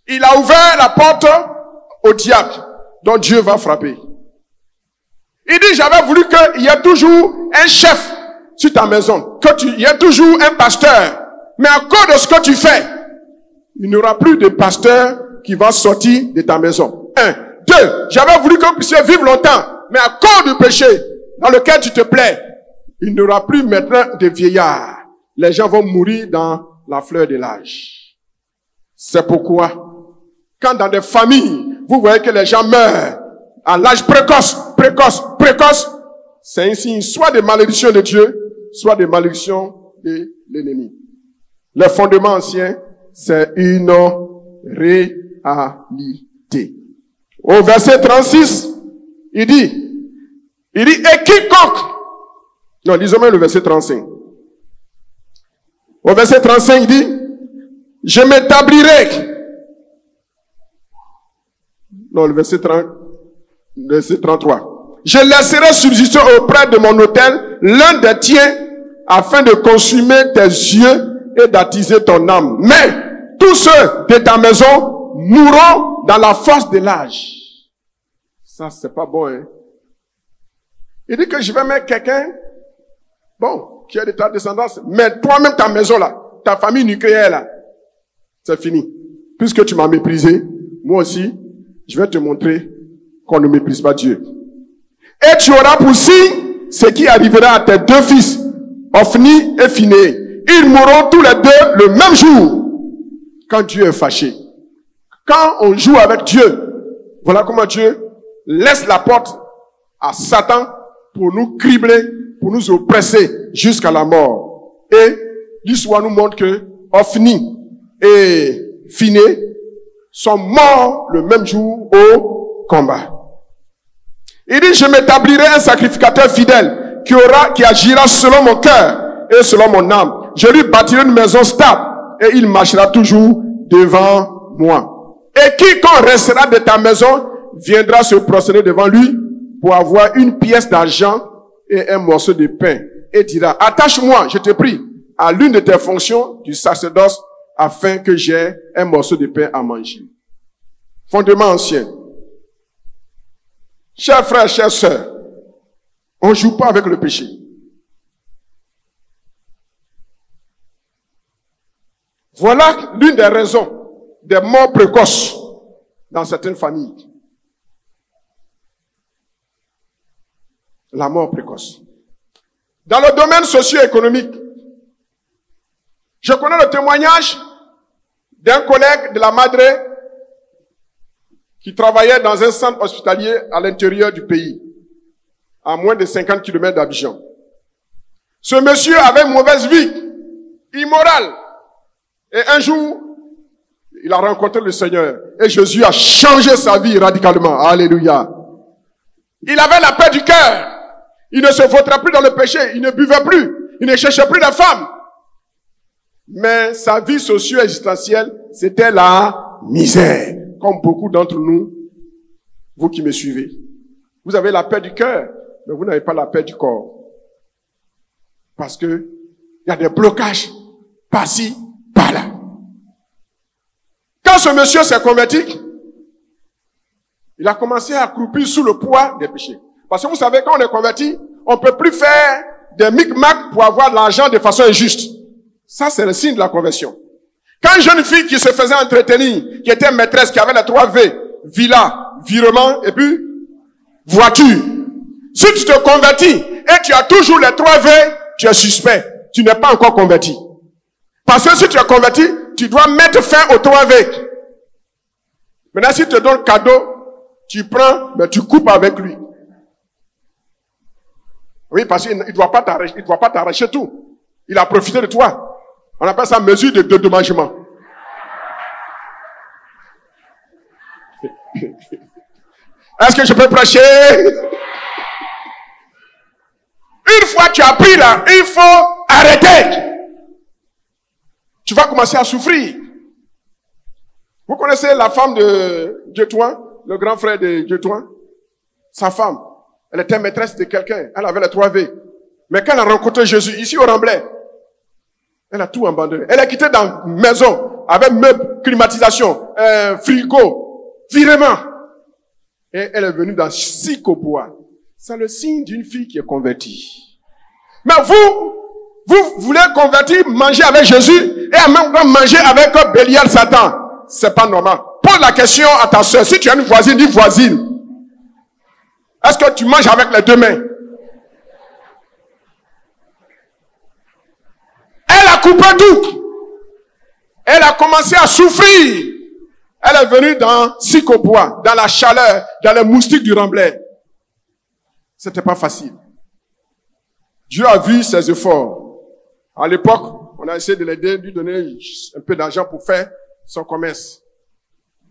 Il a ouvert la porte au diable, dont Dieu va frapper. Il dit, j'avais voulu qu'il y ait toujours un chef sur ta maison, il y ait toujours un pasteur. Mais à cause de ce que tu fais, il n'y aura plus de pasteur qui va sortir de ta maison. 1. 2. J'avais voulu que vous puissiez vivre longtemps, mais à cause du péché dans lequel tu te plais, il n'y aura plus maintenant de vieillards. Les gens vont mourir dans la fleur de l'âge. C'est pourquoi, quand dans des familles, vous voyez que les gens meurent à l'âge précoce, c'est un signe soit de malédiction de Dieu, soit de malédiction de l'ennemi. Le fondement ancien, c'est une réalité. Au verset 36, il dit, et quiconque, non, disons même le verset 35. Au verset 35, il dit, je m'établirai. Non, le verset 33. Je laisserai subsister auprès de mon autel l'un des tiens afin de consumer tes yeux et d'attiser ton âme. Mais tous ceux de ta maison mourront dans la force de l'âge. Ça, c'est pas bon, hein. Il dit que je vais mettre quelqu'un, bon, qui est de ta descendance, mais toi-même, ta maison là, ta famille nucléaire là, c'est fini. Puisque tu m'as méprisé, moi aussi, je vais te montrer qu'on ne méprise pas Dieu. Et tu auras pour signe ce qui arrivera à tes 2 fils, Ophni et Phinéas. Ils mourront tous les 2 le même jour, quand Dieu est fâché. Quand on joue avec Dieu, voilà comment Dieu laisse la porte à Satan pour nous cribler, pour nous oppresser jusqu'à la mort. Et l'histoire nous montre que Ophni et Phiné sont morts le même jour au combat. Il dit, je m'établirai un sacrificateur fidèle qui agira selon mon cœur et selon mon âme. Je lui bâtirai une maison stable et il marchera toujours devant moi. Et quiconque restera de ta maison viendra se prosterner devant lui pour avoir une pièce d'argent et un morceau de pain et dira, attache-moi, je te prie, à l'une de tes fonctions du sacerdoce afin que j'aie un morceau de pain à manger. Fondement ancien. Chers frères, chères sœurs, on ne joue pas avec le péché. Voilà l'une des raisons des morts précoces dans certaines familles. La mort précoce. Dans le domaine socio-économique, je connais le témoignage d'un collègue de la Madre qui travaillait dans un centre hospitalier à l'intérieur du pays, à moins de 50 km d'Abidjan. Ce monsieur avait une mauvaise vie, immorale. Et un jour, il a rencontré le Seigneur. Et Jésus a changé sa vie radicalement. Alléluia. Il avait la paix du cœur. Il ne se vautrait plus dans le péché. Il ne buvait plus. Il ne cherchait plus de femme. Mais sa vie socio-existentielle, c'était la misère. Comme beaucoup d'entre nous, vous qui me suivez. Vous avez la paix du cœur, mais vous n'avez pas la paix du corps. Parce que il y a des blocages par-ci, par-là. Quand ce monsieur s'est converti, il a commencé à croupir sous le poids des péchés. Parce que vous savez, quand on est converti, on ne peut plus faire des micmacs pour avoir de l'argent de façon injuste. Ça, c'est le signe de la conversion. Quand une jeune fille qui se faisait entretenir, qui était maîtresse, qui avait les 3 V, villa, virement, et puis voiture. Si tu te convertis et tu as toujours les 3 V, tu es suspect. Tu n'es pas encore converti. Parce que si tu es converti, tu dois mettre fin aux 3 V. Maintenant, si tu te donnes cadeau, tu prends, mais tu coupes avec lui. Oui, parce qu'il ne doit pas t'arracher tout. Il a profité de toi. On appelle ça mesure de dédommagement. Est-ce que je peux prêcher? Une fois tu as pris là, il faut arrêter. Tu vas commencer à souffrir. Vous connaissez la femme de Dieu-Toi, le grand frère de Dieu-Toi? Sa femme, elle était maîtresse de quelqu'un. Elle avait les 3 V. Mais quand elle a rencontré Jésus, ici au Remblai, elle a tout abandonné. Elle a quitté dans une maison, avec meubles, climatisation, frigo, virement. Et elle est venue dans Sikoboa. C'est le signe d'une fille qui est convertie. Mais vous voulez convertir, manger avec Jésus, et en même temps manger avec Bélial Satan. C'est pas normal. Pose la question à ta soeur. Si tu as une voisine, dis voisine. Est-ce que tu manges avec les 2 mains? Elle a coupé tout. Elle a commencé à souffrir. Elle est venue dans Sikoboa, dans la chaleur, dans les moustiques du Remblai. C'était pas facile. Dieu a vu ses efforts. À l'époque, on a essayé de l'aider, de lui donner un peu d'argent pour faire son commerce.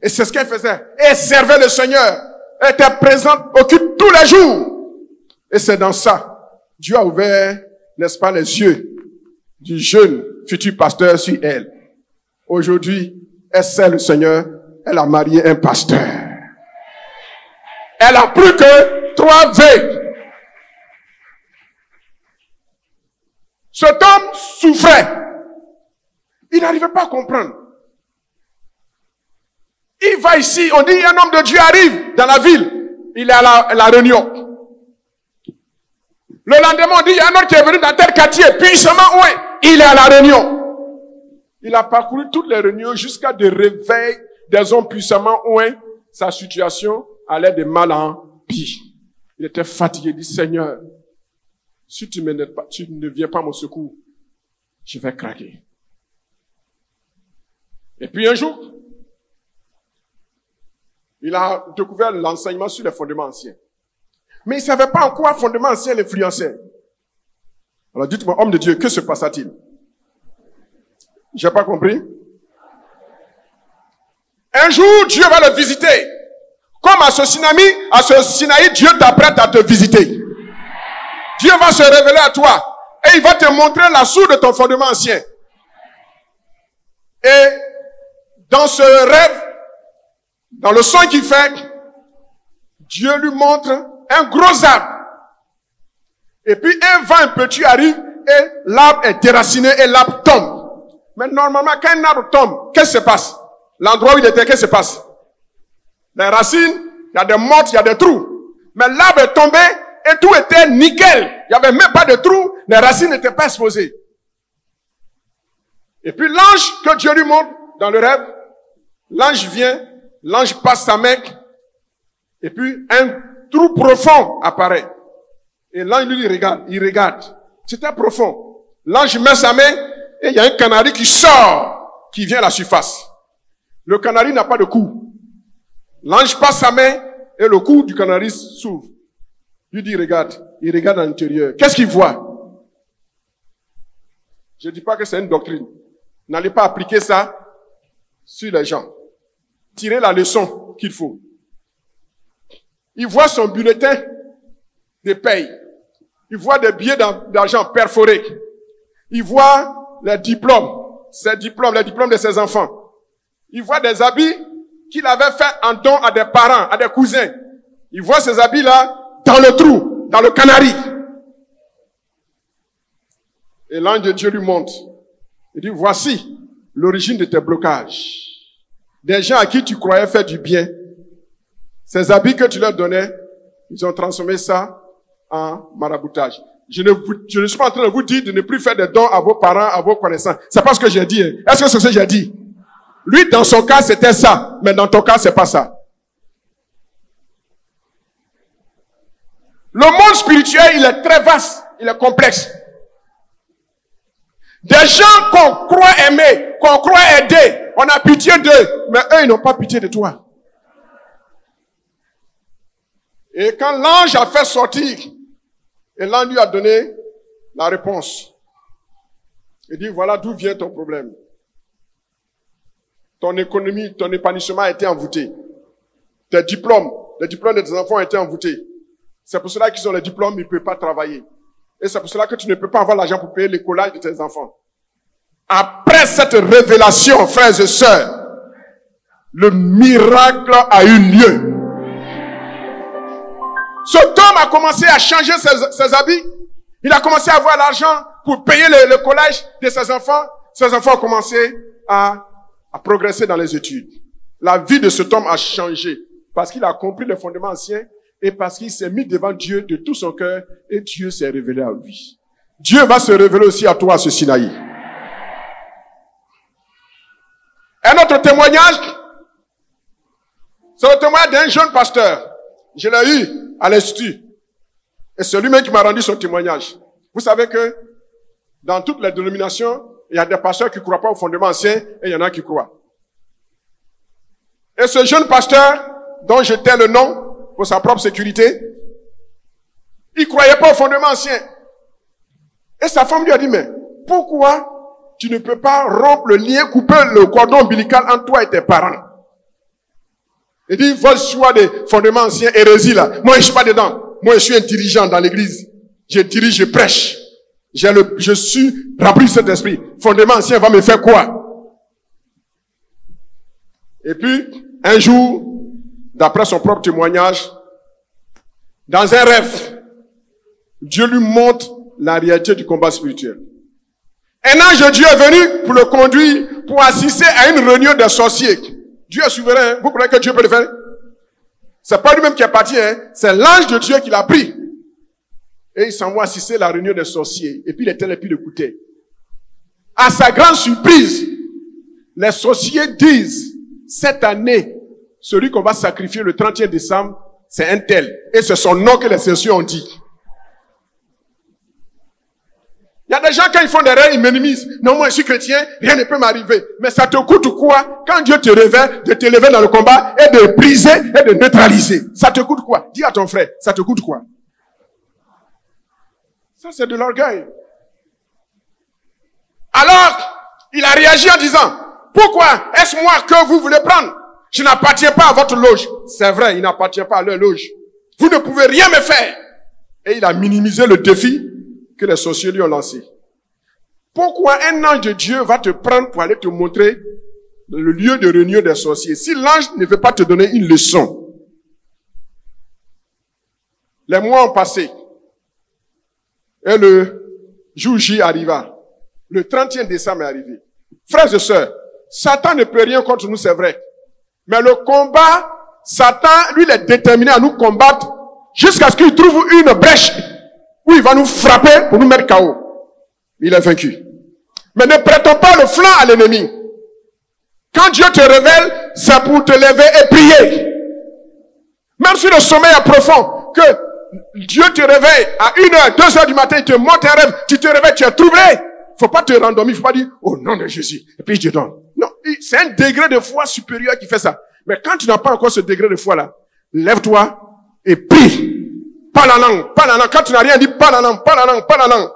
Et c'est ce qu'elle faisait. Elle servait le Seigneur. Elle était présente, occupe tous les jours. Et c'est dans ça. Dieu a ouvert, n'est-ce pas, les yeux du jeune futur pasteur sur elle. Aujourd'hui, elle sert le Seigneur. Elle a marié un pasteur. Elle a plus que 3 V. Cet homme souffrait. Il n'arrivait pas à comprendre. Il va ici, on dit, un homme de Dieu arrive dans la ville. Il est à la réunion. Le lendemain, on dit, il y a un autre qui est venu dans tel quartier, puissamment, ouais, il est à la réunion. Il a parcouru toutes les réunions jusqu'à des réveils des hommes puissamment, ouais, sa situation allait de mal en pire. Il était fatigué, il dit, Seigneur, si tu ne viens pas à mon secours, je vais craquer. Et puis un jour, il a découvert l'enseignement sur les fondements anciens. Mais il ne savait pas en quoi fondements anciens l'influençaient. Alors dites-moi, homme de Dieu, que se passa-t-il? J'ai pas compris. Un jour, Dieu va le visiter. Comme à ce Sinaï, Dieu t'apprête à te visiter. Dieu va se révéler à toi. Et il va te montrer la source de ton fondement ancien. Et dans ce rêve, dans le son qu'il fait, Dieu lui montre un gros arbre. Et puis un vent impétueux arrive et l'arbre est déraciné et l'arbre tombe. Mais normalement, quand un arbre tombe, qu'est-ce qui se passe? L'endroit où il était, qu'est-ce qui se passe? Les racines, il y a des mortes, il y a des trous. Mais l'arbre est tombé et tout était nickel. Il n'y avait même pas de trous, les racines n'étaient pas exposées. Et puis l'ange que Dieu lui montre dans le rêve, l'ange vient, l'ange passe sa main, et puis un trou profond apparaît. Et l'ange lui regarde, il regarde. C'était profond. L'ange met sa main, et il y a un canari qui sort, qui vient à la surface. Le canari n'a pas de cou. L'ange passe sa main, et le cou du canari s'ouvre. Lui dit, regarde. Il regarde à l'intérieur. Qu'est-ce qu'il voit? Je ne dis pas que c'est une doctrine. N'allez pas appliquer ça sur les gens. Tirez la leçon qu'il faut. Il voit son bulletin de paye. Il voit des billets d'argent perforés. Il voit les diplômes, les diplômes de ses enfants. Il voit des habits qu'il avait fait en don à des parents, à des cousins. Il voit ces habits-là dans le trou, dans le canari. Et l'ange de Dieu lui montre. Il dit, voici l'origine de tes blocages. Des gens à qui tu croyais faire du bien. Ces habits que tu leur donnais, ils ont transformé ça en maraboutage. Je ne suis pas en train de vous dire de ne plus faire des dons à vos parents, à vos connaissances. C'est pas ce que j'ai dit. Hein. Est-ce que c'est ce que j'ai dit? Lui, dans son cas, c'était ça. Mais dans ton cas, c'est pas ça. Le monde spirituel, il est très vaste. Il est complexe. Des gens qu'on croit aimer, qu'on croit aider, on a pitié d'eux. Mais eux, ils n'ont pas pitié de toi. Et quand l'ange a fait sortir, et l'ange lui a donné la réponse. Il dit, voilà d'où vient ton problème. Ton économie, ton épanouissement a été envoûté. Tes diplômes, les diplômes de tes enfants ont été envoûtés. C'est pour cela qu'ils ont les diplômes, ils ne peuvent pas travailler. Et c'est pour cela que tu ne peux pas avoir l'argent pour payer l'écolage de tes enfants. Après cette révélation, frères et sœurs, le miracle a eu lieu. Cet homme a commencé à changer ses habits. Il a commencé à avoir l'argent pour payer le collège de ses enfants. Ses enfants ont commencé à progresser dans les études. La vie de cet homme a changé parce qu'il a compris les fondements anciens et parce qu'il s'est mis devant Dieu de tout son cœur et Dieu s'est révélé à lui. Dieu va se révéler aussi à toi à ce Sinaï. Un autre témoignage, c'est le témoignage d'un jeune pasteur. Je l'ai eu à l'institut. Et c'est lui-même qui m'a rendu son témoignage. Vous savez que dans toutes les dénominations, il y a des pasteurs qui ne croient pas au fondement ancien et il y en a qui croient. Et ce jeune pasteur, dont je tais le nom pour sa propre sécurité, il ne croyait pas au fondement ancien. Et sa femme lui a dit, mais pourquoi tu ne peux pas rompre le lien, couper le cordon ombilical entre toi et tes parents? Il dit, votre choix des fondements anciens, hérésie là. Moi, je suis pas dedans. Moi, je suis un dirigeant dans l'église. Je dirige, je prêche. Je suis rempli de cet esprit. Fondement ancien va me faire quoi? Et puis, un jour, d'après son propre témoignage, dans un rêve, Dieu lui montre la réalité du combat spirituel. Un ange de Dieu est venu pour le conduire, pour assister à une réunion des sorciers. Dieu est souverain. Vous croyez que Dieu peut le faire? C'est pas lui-même qui est parti, hein. C'est l'ange de Dieu qui l'a pris. Et il s'en va assister à la réunion des sorciers. Et puis il était là, puis il écoutait. À sa grande surprise, les sorciers disent, cette année, celui qu'on va sacrifier le 31 décembre, c'est un tel. Et c'est son nom que les sorciers ont dit. Il y a des gens, quand ils font des rêves, ils minimisent. Non, moi, je suis chrétien, rien ne peut m'arriver. Mais ça te coûte quoi, quand Dieu te révèle, de te lever dans le combat et de briser et de neutraliser? Ça te coûte quoi? Dis à ton frère, ça te coûte quoi? Ça, c'est de l'orgueil. Alors, Il a réagi en disant, pourquoi est-ce moi que vous voulez prendre? Je n'appartiens pas à votre loge. C'est vrai, il n'appartient pas à leur loge. Vous ne pouvez rien me faire. Et il a minimisé le défi que les sorciers lui ont lancé. Pourquoi un ange de Dieu va te prendre pour aller te montrer le lieu de réunion des sorciers si l'ange ne veut pas te donner une leçon? Les mois ont passé. Et le jour J arriva. Le 31 décembre est arrivé. Frères et sœurs, Satan ne peut rien contre nous, c'est vrai. Mais le combat, Satan, lui, il est déterminé à nous combattre jusqu'à ce qu'il trouve une brèche où il va nous frapper pour nous mettre KO. Il est vaincu. Mais ne prêtons pas le flanc à l'ennemi. Quand Dieu te révèle, c'est pour te lever et prier. Même si le sommeil est profond, que Dieu te réveille à 1h, 2h du matin, il te montre un rêve, tu te réveilles, tu es troublé. Faut pas te rendormir, faut pas dire, au nom de Jésus, et puis je donne. Non, c'est un degré de foi supérieur qui fait ça. Mais quand tu n'as pas encore ce degré de foi-là, lève-toi et prie. Pas la langue, pas la langue. Quand tu n'as rien dit, pas la langue, pas la langue, pas la langue.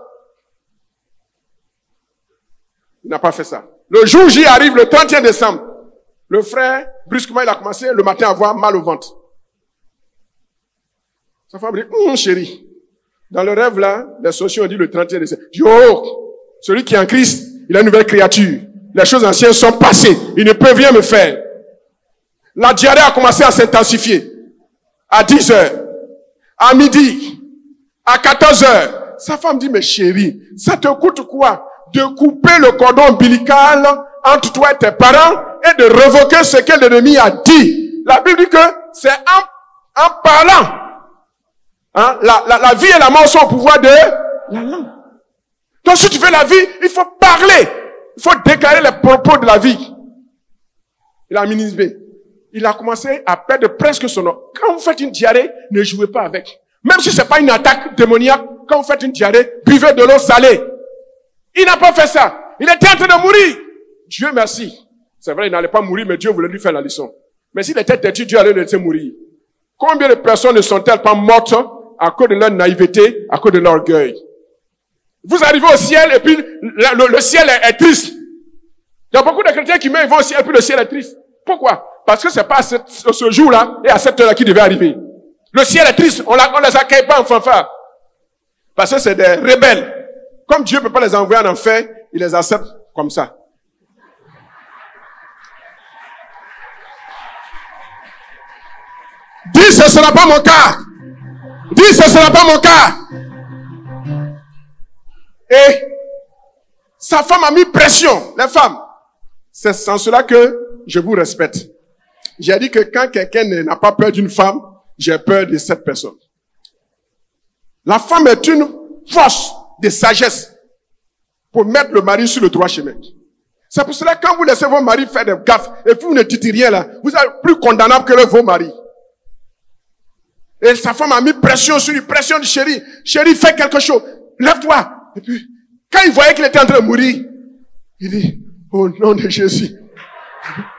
Il n'a pas fait ça. Le jour J arrive, le 31 décembre. Le frère, brusquement, il a commencé le matin à avoir mal au ventre. Sa femme dit, chérie. Dans le rêve là, les sorciers ont dit le 31 décembre. Celui qui est en Christ, il a une nouvelle créature. Les choses anciennes sont passées. Il ne peut rien me faire. La diarrhée a commencé à s'intensifier. À 10h, à midi, à 14h. Sa femme dit, mais chérie, ça te coûte quoi de couper le cordon ombilical entre toi et tes parents et de révoquer ce que l'ennemi a dit? La Bible dit que c'est en parlant. Hein, la vie et la mort sont au pouvoir de la langue. Donc si tu veux la vie, il faut parler. Il faut déclarer les propos de la vie. Il a minimisé. Il a commencé à perdre presque son nom. Quand vous faites une diarrhée, ne jouez pas avec. Même si c'est pas une attaque démoniaque, quand vous faites une diarrhée, buvez de l'eau salée. Il n'a pas fait ça. Il était en train de mourir. Dieu merci. C'est vrai, il n'allait pas mourir, mais Dieu voulait lui faire la leçon. Mais s'il était têtu, Dieu allait le laisser mourir. Combien de personnes ne sont-elles pas mortes à cause de leur naïveté, à cause de leur orgueil? Vous arrivez au ciel et puis le ciel est triste. Il y a beaucoup de chrétiens qui meurent, ils vont au ciel et puis le ciel est triste. Pourquoi? Parce que c'est pas ce jour-là et à cette heure-là qui devait arriver. Le ciel est triste, on les accueille pas en fanfare. Parce que c'est des rebelles. Comme Dieu ne peut pas les envoyer en enfer, il les accepte comme ça. Dis, ce ne sera pas mon cas. Dis, ce ne sera pas mon cas. Et sa femme a mis pression, les femmes. C'est sans cela que je vous respecte. J'ai dit que quand quelqu'un n'a pas peur d'une femme, j'ai peur de cette personne. La femme est une force de sagesse pour mettre le mari sur le droit chemin. C'est pour cela que quand vous laissez vos maris faire des gaffes et puis vous ne dites rien là, vous êtes plus condamnable que vos maris. Et sa femme a mis pression sur lui, pression de chérie. Chérie, fais quelque chose. Lève-toi. Et puis, quand il voyait qu'il était en train de mourir, il dit, au nom de Jésus.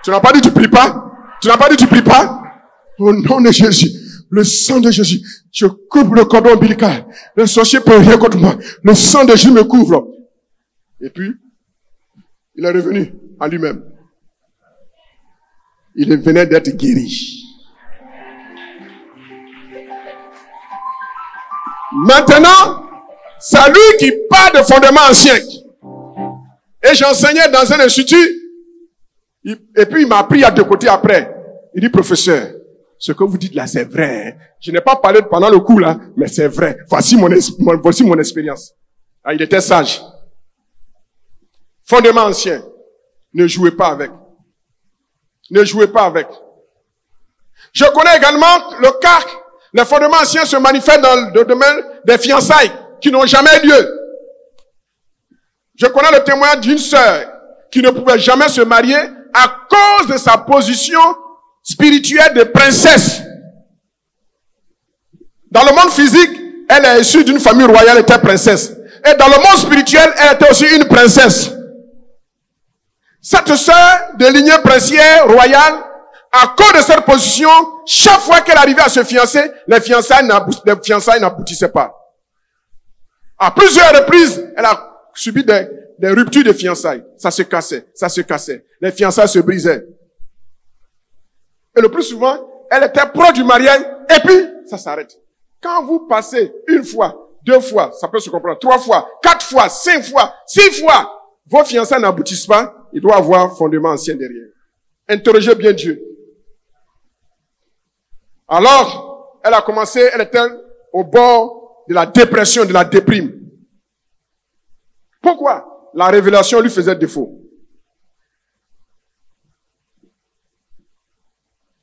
Tu n'as pas dit tu pries pas? Tu n'as pas dit tu pries pas? Au nom de Jésus. Le sang de Jésus. Je coupe le cordon ombilical. Le sorcier peut rien contre moi. Le sang de Jésus me couvre. Et puis, il est revenu à lui-même. Il venait d'être guéri. Maintenant, c'est lui qui parle de fondements anciens. Et j'enseignais dans un institut. Et puis il m'a pris à deux côtés après. Il dit, professeur, ce que vous dites là, c'est vrai. Je n'ai pas parlé pendant le cours là, mais c'est vrai. Voici mon expérience. Ah, il était sage. Fondements anciens. Ne jouez pas avec. Ne jouez pas avec. Je connais également le cas. Les fondements anciens se manifestent dans le domaine des fiançailles qui n'ont jamais lieu. Je connais le témoignage d'une sœur qui ne pouvait jamais se marier à cause de sa position spirituelle de princesse. Dans le monde physique, elle est issue d'une famille royale, elle était princesse. Et dans le monde spirituel, elle était aussi une princesse. Cette sœur de lignée princière royale, à cause de cette position, chaque fois qu'elle arrivait à se fiancer, les fiançailles n'aboutissaient pas. À plusieurs reprises, elle a subi des des ruptures de fiançailles. Ça se cassait, ça se cassait. Les fiançailles se brisaient. Et le plus souvent, elle était proche du mariage, et puis, ça s'arrête. Quand vous passez une fois, 2 fois, ça peut se comprendre, 3 fois, 4 fois, 5 fois, 6 fois, vos fiançailles n'aboutissent pas, il doit avoir fondement ancien derrière. Interrogez bien Dieu. Alors, elle a commencé, elle était au bord de la dépression, de la déprime. Pourquoi? La révélation lui faisait défaut.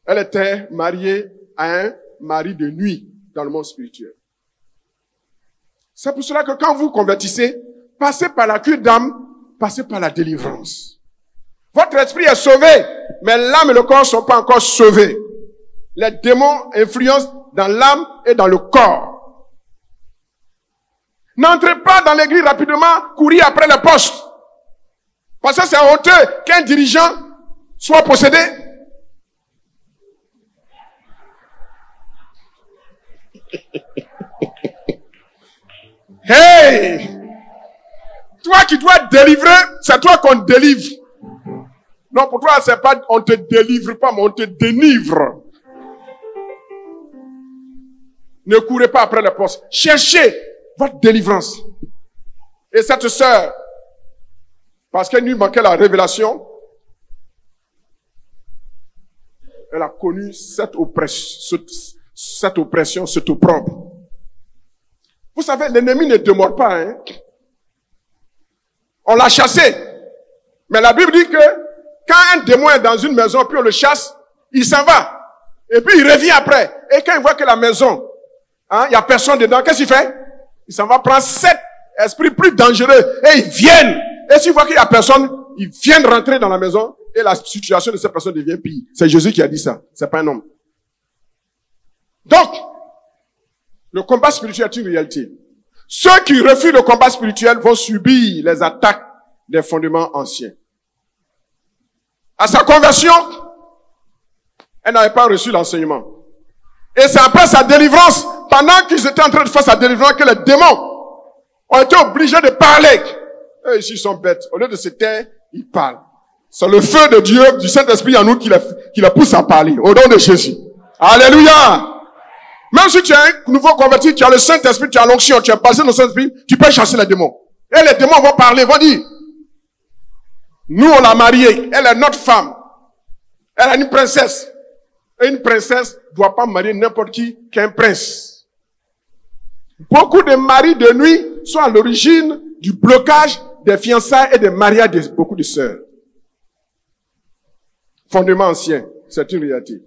Elle était mariée à un mari de nuit dans le monde spirituel. C'est pour cela que quand vous convertissez, passez par la cure d'âme, passez par la délivrance. Votre esprit est sauvé, mais l'âme et le corps ne sont pas encore sauvés. Les démons influencent dans l'âme et dans le corps. N'entrez pas dans l'église rapidement, courir après le poste. Parce que c'est honteux qu'un dirigeant soit possédé. Hey! Toi qui dois délivrer, c'est toi qu'on délivre. Non, pour toi, c'est pas, on te délivre pas, mais on te dénivre. Ne courez pas après le poste. Cherchez votre délivrance. Et cette sœur, parce qu'elle lui manquait la révélation, elle a connu cette oppression, cet opprobre. Vous savez, l'ennemi ne demeure pas, hein. On l'a chassé. Mais la Bible dit que quand un démon est dans une maison, puis on le chasse, il s'en va. Et puis il revient après. Et quand il voit que la maison, il y a personne dedans, qu'est-ce qu'il fait? Il s'en va prendre 7 esprits plus dangereux. Et ils viennent. Et s'il voit qu'il y a personne, ils viennent rentrer dans la maison. Et la situation de cette personne devient pire. C'est Jésus qui a dit ça. C'est pas un homme. Donc, le combat spirituel est une réalité. Ceux qui refusent le combat spirituel vont subir les attaques des fondements anciens. À sa conversion, elle n'avait pas reçu l'enseignement. Et c'est après sa délivrance, pendant qu'ils étaient en train de faire sa délivrance, que les démons ont été obligés de parler. Et ici, ils sont bêtes. Au lieu de se taire, ils parlent. C'est le feu de Dieu, du Saint-Esprit en nous qui les pousse à parler. Au nom de Jésus. Alléluia! Même si tu es un nouveau converti, tu as le Saint-Esprit, tu as l'onction, tu es passé dans le Saint-Esprit, tu peux chasser les démons. Et les démons vont parler, vont dire, nous on l'a mariée, elle est notre femme. Elle est une princesse. Et une princesse ne doit pas marier n'importe qui qu'un prince. Beaucoup de maris de nuit sont à l'origine du blocage des fiançailles et des mariages de beaucoup de sœurs. Fondement ancien, c'est une réalité.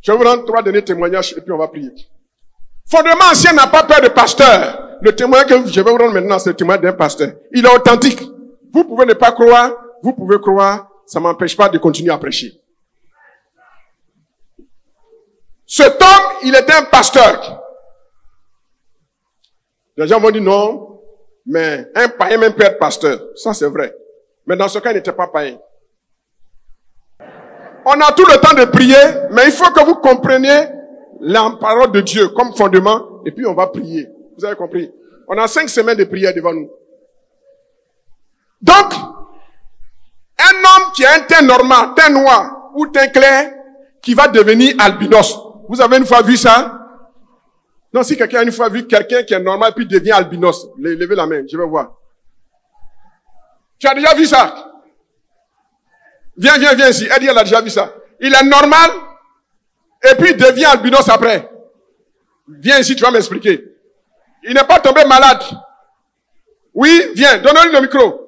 Je vais vous rendre 3 derniers témoignages et puis on va prier. Fondement ancien n'a pas peur de pasteur. Le témoignage que je vais vous rendre maintenant, c'est le témoignage d'un pasteur. Il est authentique. Vous pouvez ne pas croire, vous pouvez croire, ça ne m'empêche pas de continuer à prêcher. Cet homme, il était un pasteur. Les gens vont dire non, mais un païen même peut être pasteur. Ça c'est vrai. Mais dans ce cas, il n'était pas païen. On a tout le temps de prier, mais il faut que vous compreniez la parole de Dieu comme fondement, et puis on va prier. Vous avez compris? On a 5 semaines de prière devant nous. Donc, un homme qui a un teint normal, teint noir ou teint clair, qui va devenir albinos. Vous avez une fois vu ça? Non, si quelqu'un a une fois vu quelqu'un qui est normal puis devient albinos, levez la main, je vais voir. Tu as déjà vu ça? Viens ici. Elle dit, elle a déjà vu ça. Il est normal, et puis il devient albinos après. Viens ici, tu vas m'expliquer. Il n'est pas tombé malade. Oui, viens, donne-lui le micro.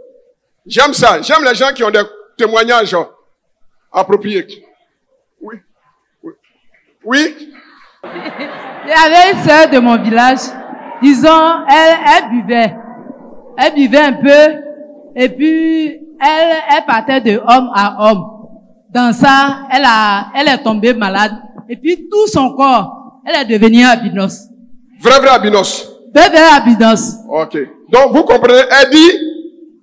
J'aime ça. J'aime les gens qui ont des témoignages appropriés. Oui. Oui. Il y avait une sœur de mon village. Disons, elle buvait. Elle buvait un peu, et puis elle partait de homme à homme. Dans ça, elle est tombée malade. Et puis tout son corps, elle est devenue albinos. Vrai albinos. Vrai albinos. Ok. Donc vous comprenez, elle dit,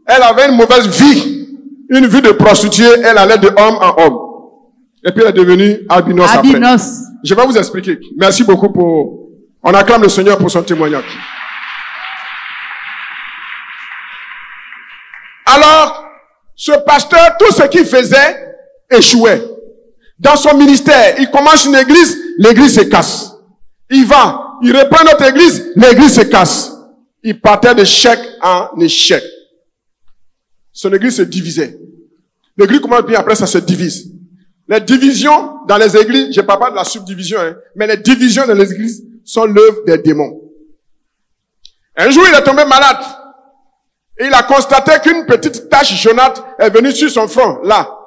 elle avait une mauvaise vie. Une vie de prostituée, elle allait de homme en homme. Et puis elle est devenue albinos après. Je vais vous expliquer. Merci beaucoup pour... On acclame le Seigneur pour son témoignage. Alors, ce pasteur, tout ce qu'il faisait échouait. Dans son ministère, il commence une église, l'église se casse. Il va, il reprend notre église, l'église se casse. Il partait d'échec en échec. Son église se divisait. L'église commence bien, après ça se divise. Les divisions dans les églises, je ne parle pas de la subdivision, mais les divisions dans les églises sont l'œuvre des démons. Un jour, il est tombé malade. Et il a constaté qu'une petite tache jaunâtre est venue sur son front, là.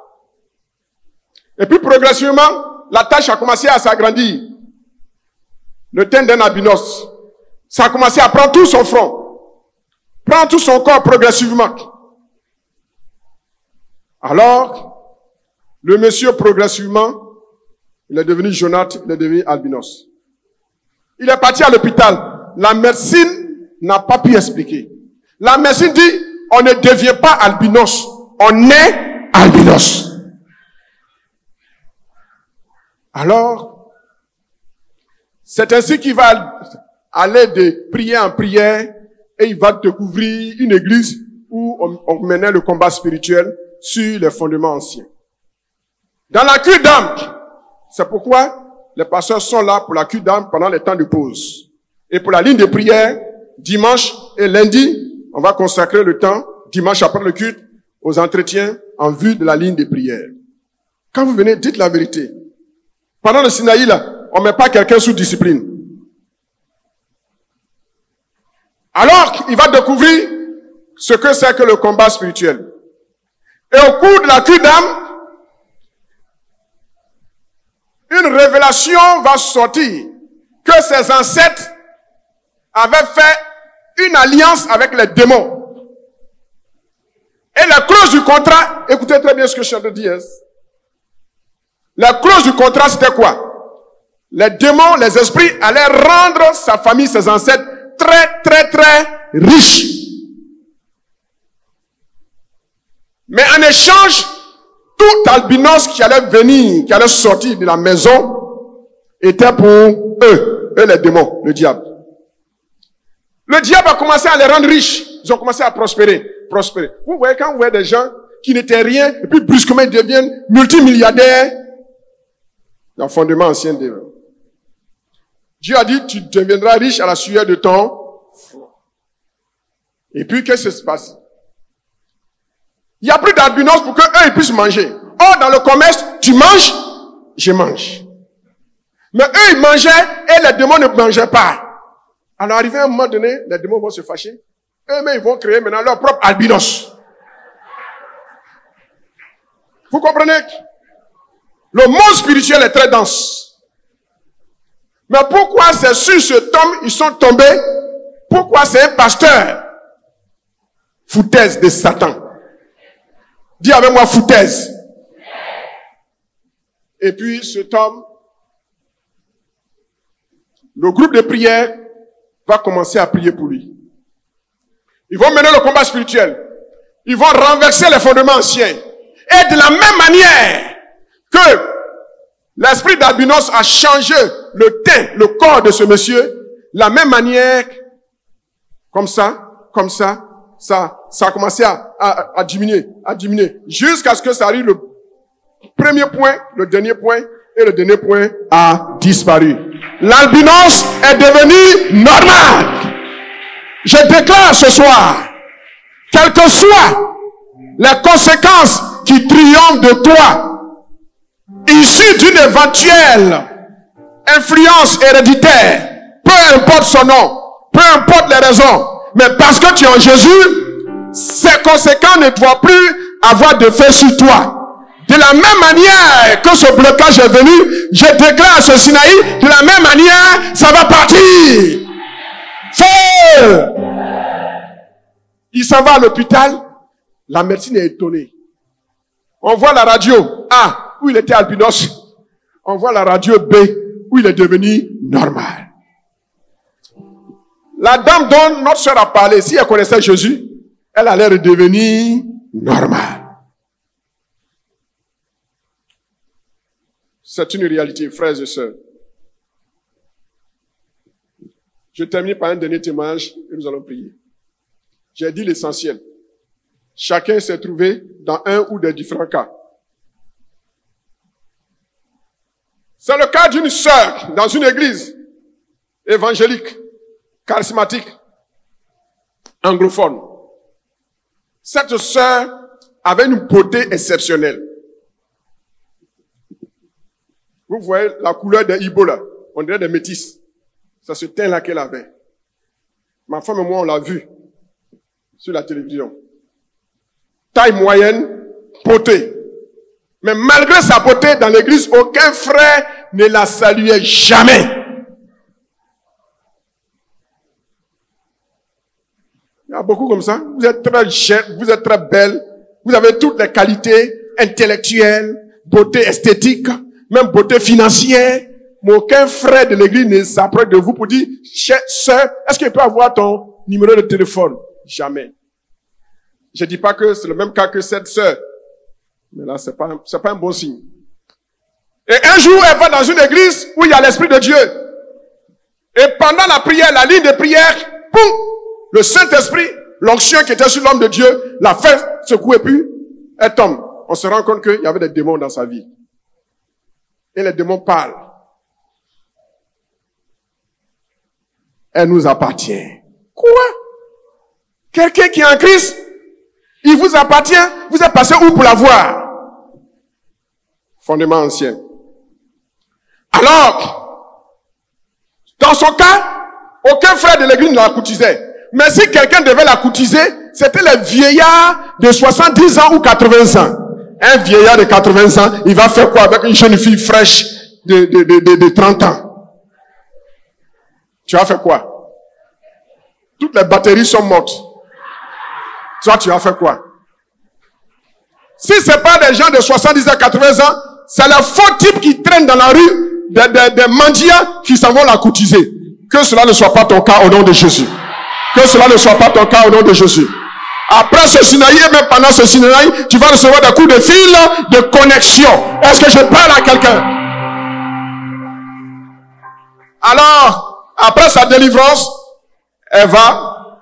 Et puis progressivement, la tache a commencé à s'agrandir. Le teint d'un albinos. Ça a commencé à prendre tout son front. Prendre tout son corps progressivement. Alors, le monsieur progressivement, il est devenu jaunâtre, il est devenu albinos. Il est parti à l'hôpital. La médecine n'a pas pu expliquer. La médecine dit, on ne devient pas albinos, on est albinos. Alors, c'est ainsi qu'il va aller de prière en prière et il va découvrir une église où on menait le combat spirituel sur les fondements anciens. Dans la cure d'âme, c'est pourquoi les pasteurs sont là pour la cure d'âme pendant les temps de pause. Et pour la ligne de prière, dimanche et lundi, on va consacrer le temps, dimanche après le culte, aux entretiens en vue de la ligne de prière. Quand vous venez, dites la vérité. Pendant le Sinaï, là, on ne met pas quelqu'un sous discipline. Alors, il va découvrir ce que c'est que le combat spirituel. Et au cours de la cure d'âme, une révélation va sortir que ses ancêtres avaient fait une alliance avec les démons. Et la clause du contrat, écoutez très bien ce que je suis en train de dire. La clause du contrat, c'était quoi? Les démons, les esprits allaient rendre sa famille, ses ancêtres, très, très, très riches. Mais en échange, tout albinos qui allait venir, qui allait sortir de la maison, était pour eux les démons, le diable. Le diable a commencé à les rendre riches. Ils ont commencé à prospérer. Vous voyez, quand vous voyez des gens qui n'étaient rien, et puis brusquement ils deviennent multimilliardaires, dans le fondement ancien de Dieu a dit, tu deviendras riche à la sueur de ton front. Et puis, qu'est-ce qui se passe? Il n'y a plus d'albinos pour qu'eux, ils puissent manger. Or, dans le commerce, tu manges, je mange. Mais eux, ils mangeaient et les démons ne mangeaient pas. Alors, arrivé à un moment donné, les démons vont se fâcher. Eux-mêmes, ils vont créer maintenant leur propre albinos. Vous comprenez? Le monde spirituel est très dense. Mais pourquoi c'est sur ce tombe, ils sont tombés? Pourquoi c'est un pasteur? Foutaise de Satan. Dis avec moi, foutaise. Et puis, cet homme, le groupe de prière va commencer à prier pour lui. Ils vont mener le combat spirituel. Ils vont renverser les fondements anciens. Et de la même manière que l'esprit d'albinos a changé le teint, le corps de ce monsieur, la même manière, comme ça, ça a commencé à diminuer, jusqu'à ce que ça arrive le premier point, le dernier point, et le dernier point a disparu. L'albinos est devenu normal. Je déclare ce soir, quelles que soient les conséquences qui triomphent de toi, issues d'une éventuelle influence héréditaire, peu importe son nom, peu importe les raisons, mais parce que tu es en Jésus, ces conséquences ne doivent plus avoir d'effet sur toi. De la même manière que ce blocage est venu, je déclare ce Sinaï, de la même manière, ça va partir. Feu! Il s'en va à l'hôpital, la médecine est étonnée. On voit la radio A, où il était albinos. On voit la radio B, où il est devenu normal. La dame dont notre soeur a parlé, si elle connaissait Jésus, elle allait redevenir normale. C'est une réalité, frères et sœurs. Je termine par un dernier témoignage et nous allons prier. J'ai dit l'essentiel. Chacun s'est trouvé dans un ou des différents cas. C'est le cas d'une sœur dans une église évangélique, charismatique, anglophone. Cette sœur avait une beauté exceptionnelle. Vous voyez la couleur des Ibo là, on dirait des métis. C'est ce teint-là qu'elle avait. Ma femme et moi, on l'a vu sur la télévision. Taille moyenne, beauté. Mais malgré sa beauté dans l'église, aucun frère ne la saluait jamais. Il y a beaucoup comme ça. Vous êtes très jeune, vous êtes très belle, vous avez toutes les qualités intellectuelles, beauté esthétique, même beauté financière. Mais aucun frère de l'église ne s'approche de vous pour dire, chère sœur, est-ce qu'il peut avoir ton numéro de téléphone? Jamais. Je dis pas que c'est le même cas que cette sœur. Mais là, c'est pas un bon signe. Et un jour, elle va dans une église où il y a l'Esprit de Dieu. Et pendant la prière, la ligne de prière, boum, le Saint-Esprit, l'onction qui était sur l'homme de Dieu, la fait secouer, puis elle tombe. On se rend compte qu'il y avait des démons dans sa vie. Et les démons parlent. Elle nous appartient. Quoi? Quelqu'un qui est en Christ, il vous appartient, vous êtes passé où pour l'avoir? Fondement ancien. Alors, dans son cas, aucun frère de l'église ne la courtisait. Mais si quelqu'un devait la courtiser, c'était les vieillards de 70 ans ou 80 ans. Un vieillard de 80 ans, il va faire quoi avec une jeune fille fraîche de 30 ans? Tu vas faire quoi? Toutes les batteries sont mortes. Toi, tu vas faire quoi? Si c'est pas des gens de 70 à 80 ans, c'est les faux types qui traînent dans la rue, des mendiants qui s'en vont la courtiser. Que cela ne soit pas ton cas au nom de Jésus. Que cela ne soit pas ton cas au nom de Jésus. Après ce Sinaï, et même pendant ce Sinaï, tu vas recevoir des coups de fil de connexion. Est-ce que je parle à quelqu'un? Alors, après sa délivrance, elle va,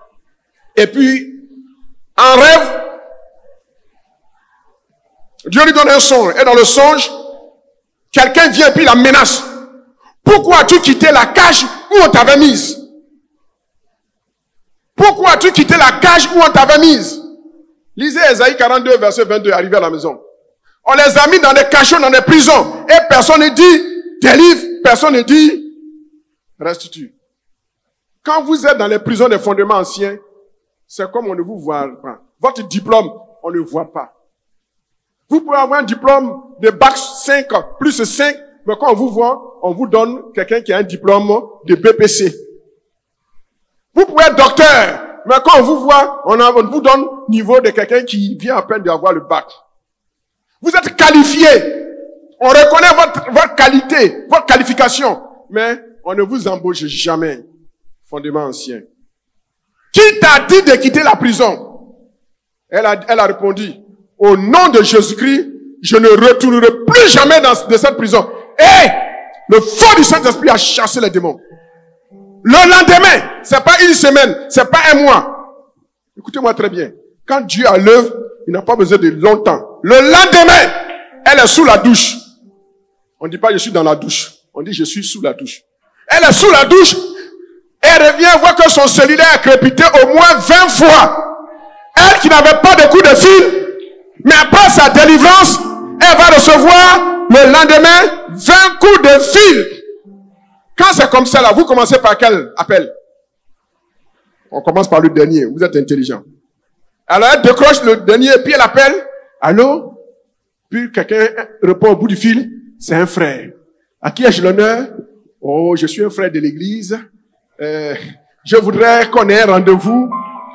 et puis, en rêve, Dieu lui donne un songe. Et dans le songe, quelqu'un vient et puis la menace. Pourquoi as-tu quitté la cage où on t'avait mise? Pourquoi as-tu quitté la cage où on t'avait mise? Lisez Ésaïe 42, verset 22, arrivé à la maison. On les a mis dans des cachots, dans des prisons. Et personne ne dit, délivre, personne ne dit, restitue. Quand vous êtes dans les prisons des fondements anciens, c'est comme on ne vous voit pas. Votre diplôme, on ne voit pas. Vous pouvez avoir un diplôme de bac 5, plus 5, mais quand on vous voit, on vous donne quelqu'un qui a un diplôme de BPC. Vous pouvez être docteur, mais quand on vous voit, on vous donne niveau de quelqu'un qui vient à peine d'avoir le bac. Vous êtes qualifié. On reconnaît votre qualité, votre qualification, mais on ne vous embauche jamais. Fondement ancien. Qui t'a dit de quitter la prison? Elle a répondu, au nom de Jésus-Christ, je ne retournerai plus jamais de cette prison. Et le feu du Saint-Esprit a chassé les démons. Le lendemain, c'est pas une semaine, c'est pas un mois. Écoutez-moi très bien. Quand Dieu a l'œuvre, il n'a pas besoin de longtemps. Le lendemain, elle est sous la douche. On ne dit pas je suis dans la douche. On dit je suis sous la douche. Elle est sous la douche. Elle revient voir que son cellulaire a crépité au moins 20 fois. Elle qui n'avait pas de coup de fil, mais après sa délivrance, elle va recevoir le lendemain 20 coups de fil. Quand c'est comme ça, là, vous commencez par quel appel? On commence par le dernier. Vous êtes intelligent. Alors, elle décroche le dernier, puis elle appelle. Allô? Puis quelqu'un répond au bout du fil. C'est un frère. À qui ai-je l'honneur? Oh, je suis un frère de l'église. Je voudrais qu'on ait un rendez-vous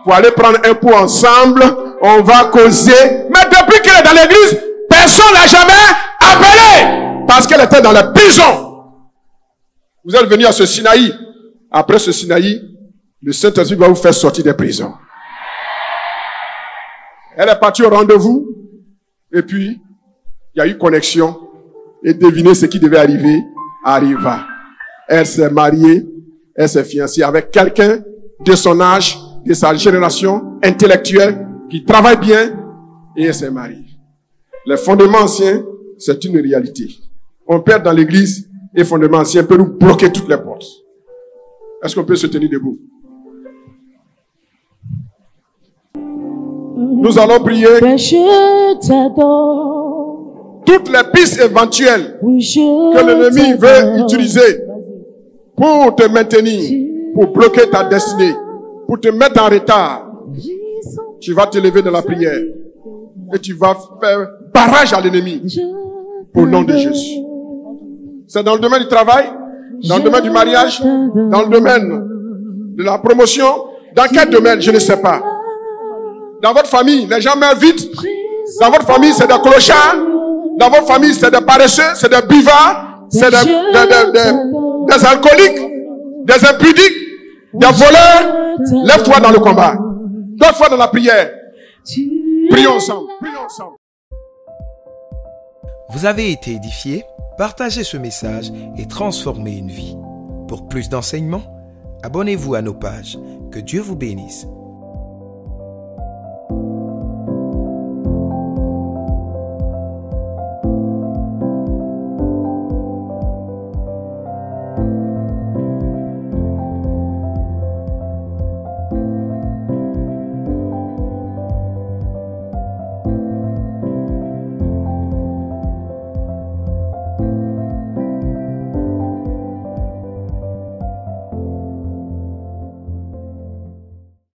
pour aller prendre un pot ensemble. On va causer. Mais depuis qu'elle est dans l'église, personne l'a jamais appelée. Parce qu'elle était dans la prison. Vous êtes venu à ce Sinaï. Après ce Sinaï, le Saint-Esprit va vous faire sortir des prisons. Elle est partie au rendez-vous. Et puis, il y a eu connexion. Et devinez ce qui devait arriver. Arriva. Elle s'est mariée. Elle s'est fiancée avec quelqu'un de son âge, de sa génération intellectuelle, qui travaille bien et elle s'est mariée. Les fondements anciens, c'est une réalité. On perd dans l'église et fondements anciens peut nous bloquer toutes les portes. Est-ce qu'on peut se tenir debout? Nous allons prier. Je t'adore. Toutes les pistes éventuelles Oui, je que l'ennemi veut t'adore. utiliser pour te maintenir, pour bloquer ta destinée, pour te mettre en retard, tu vas te lever dans la prière et tu vas faire barrage à l'ennemi au nom de Jésus. C'est dans le domaine du travail, dans le domaine du mariage, dans le domaine de la promotion, dans quel domaine, je ne sais pas. Dans votre famille, les gens meurent vite. Dans votre famille, c'est des clochards. Dans votre famille, c'est des paresseux, c'est des buvards, c'est des alcooliques, des impudiques, des voleurs. Lève-toi dans le combat. Lève-toi dans la prière. Prions ensemble. Prions ensemble. Vous avez été édifié? Partagez ce message et transformez une vie. Pour plus d'enseignements, abonnez-vous à nos pages. Que Dieu vous bénisse.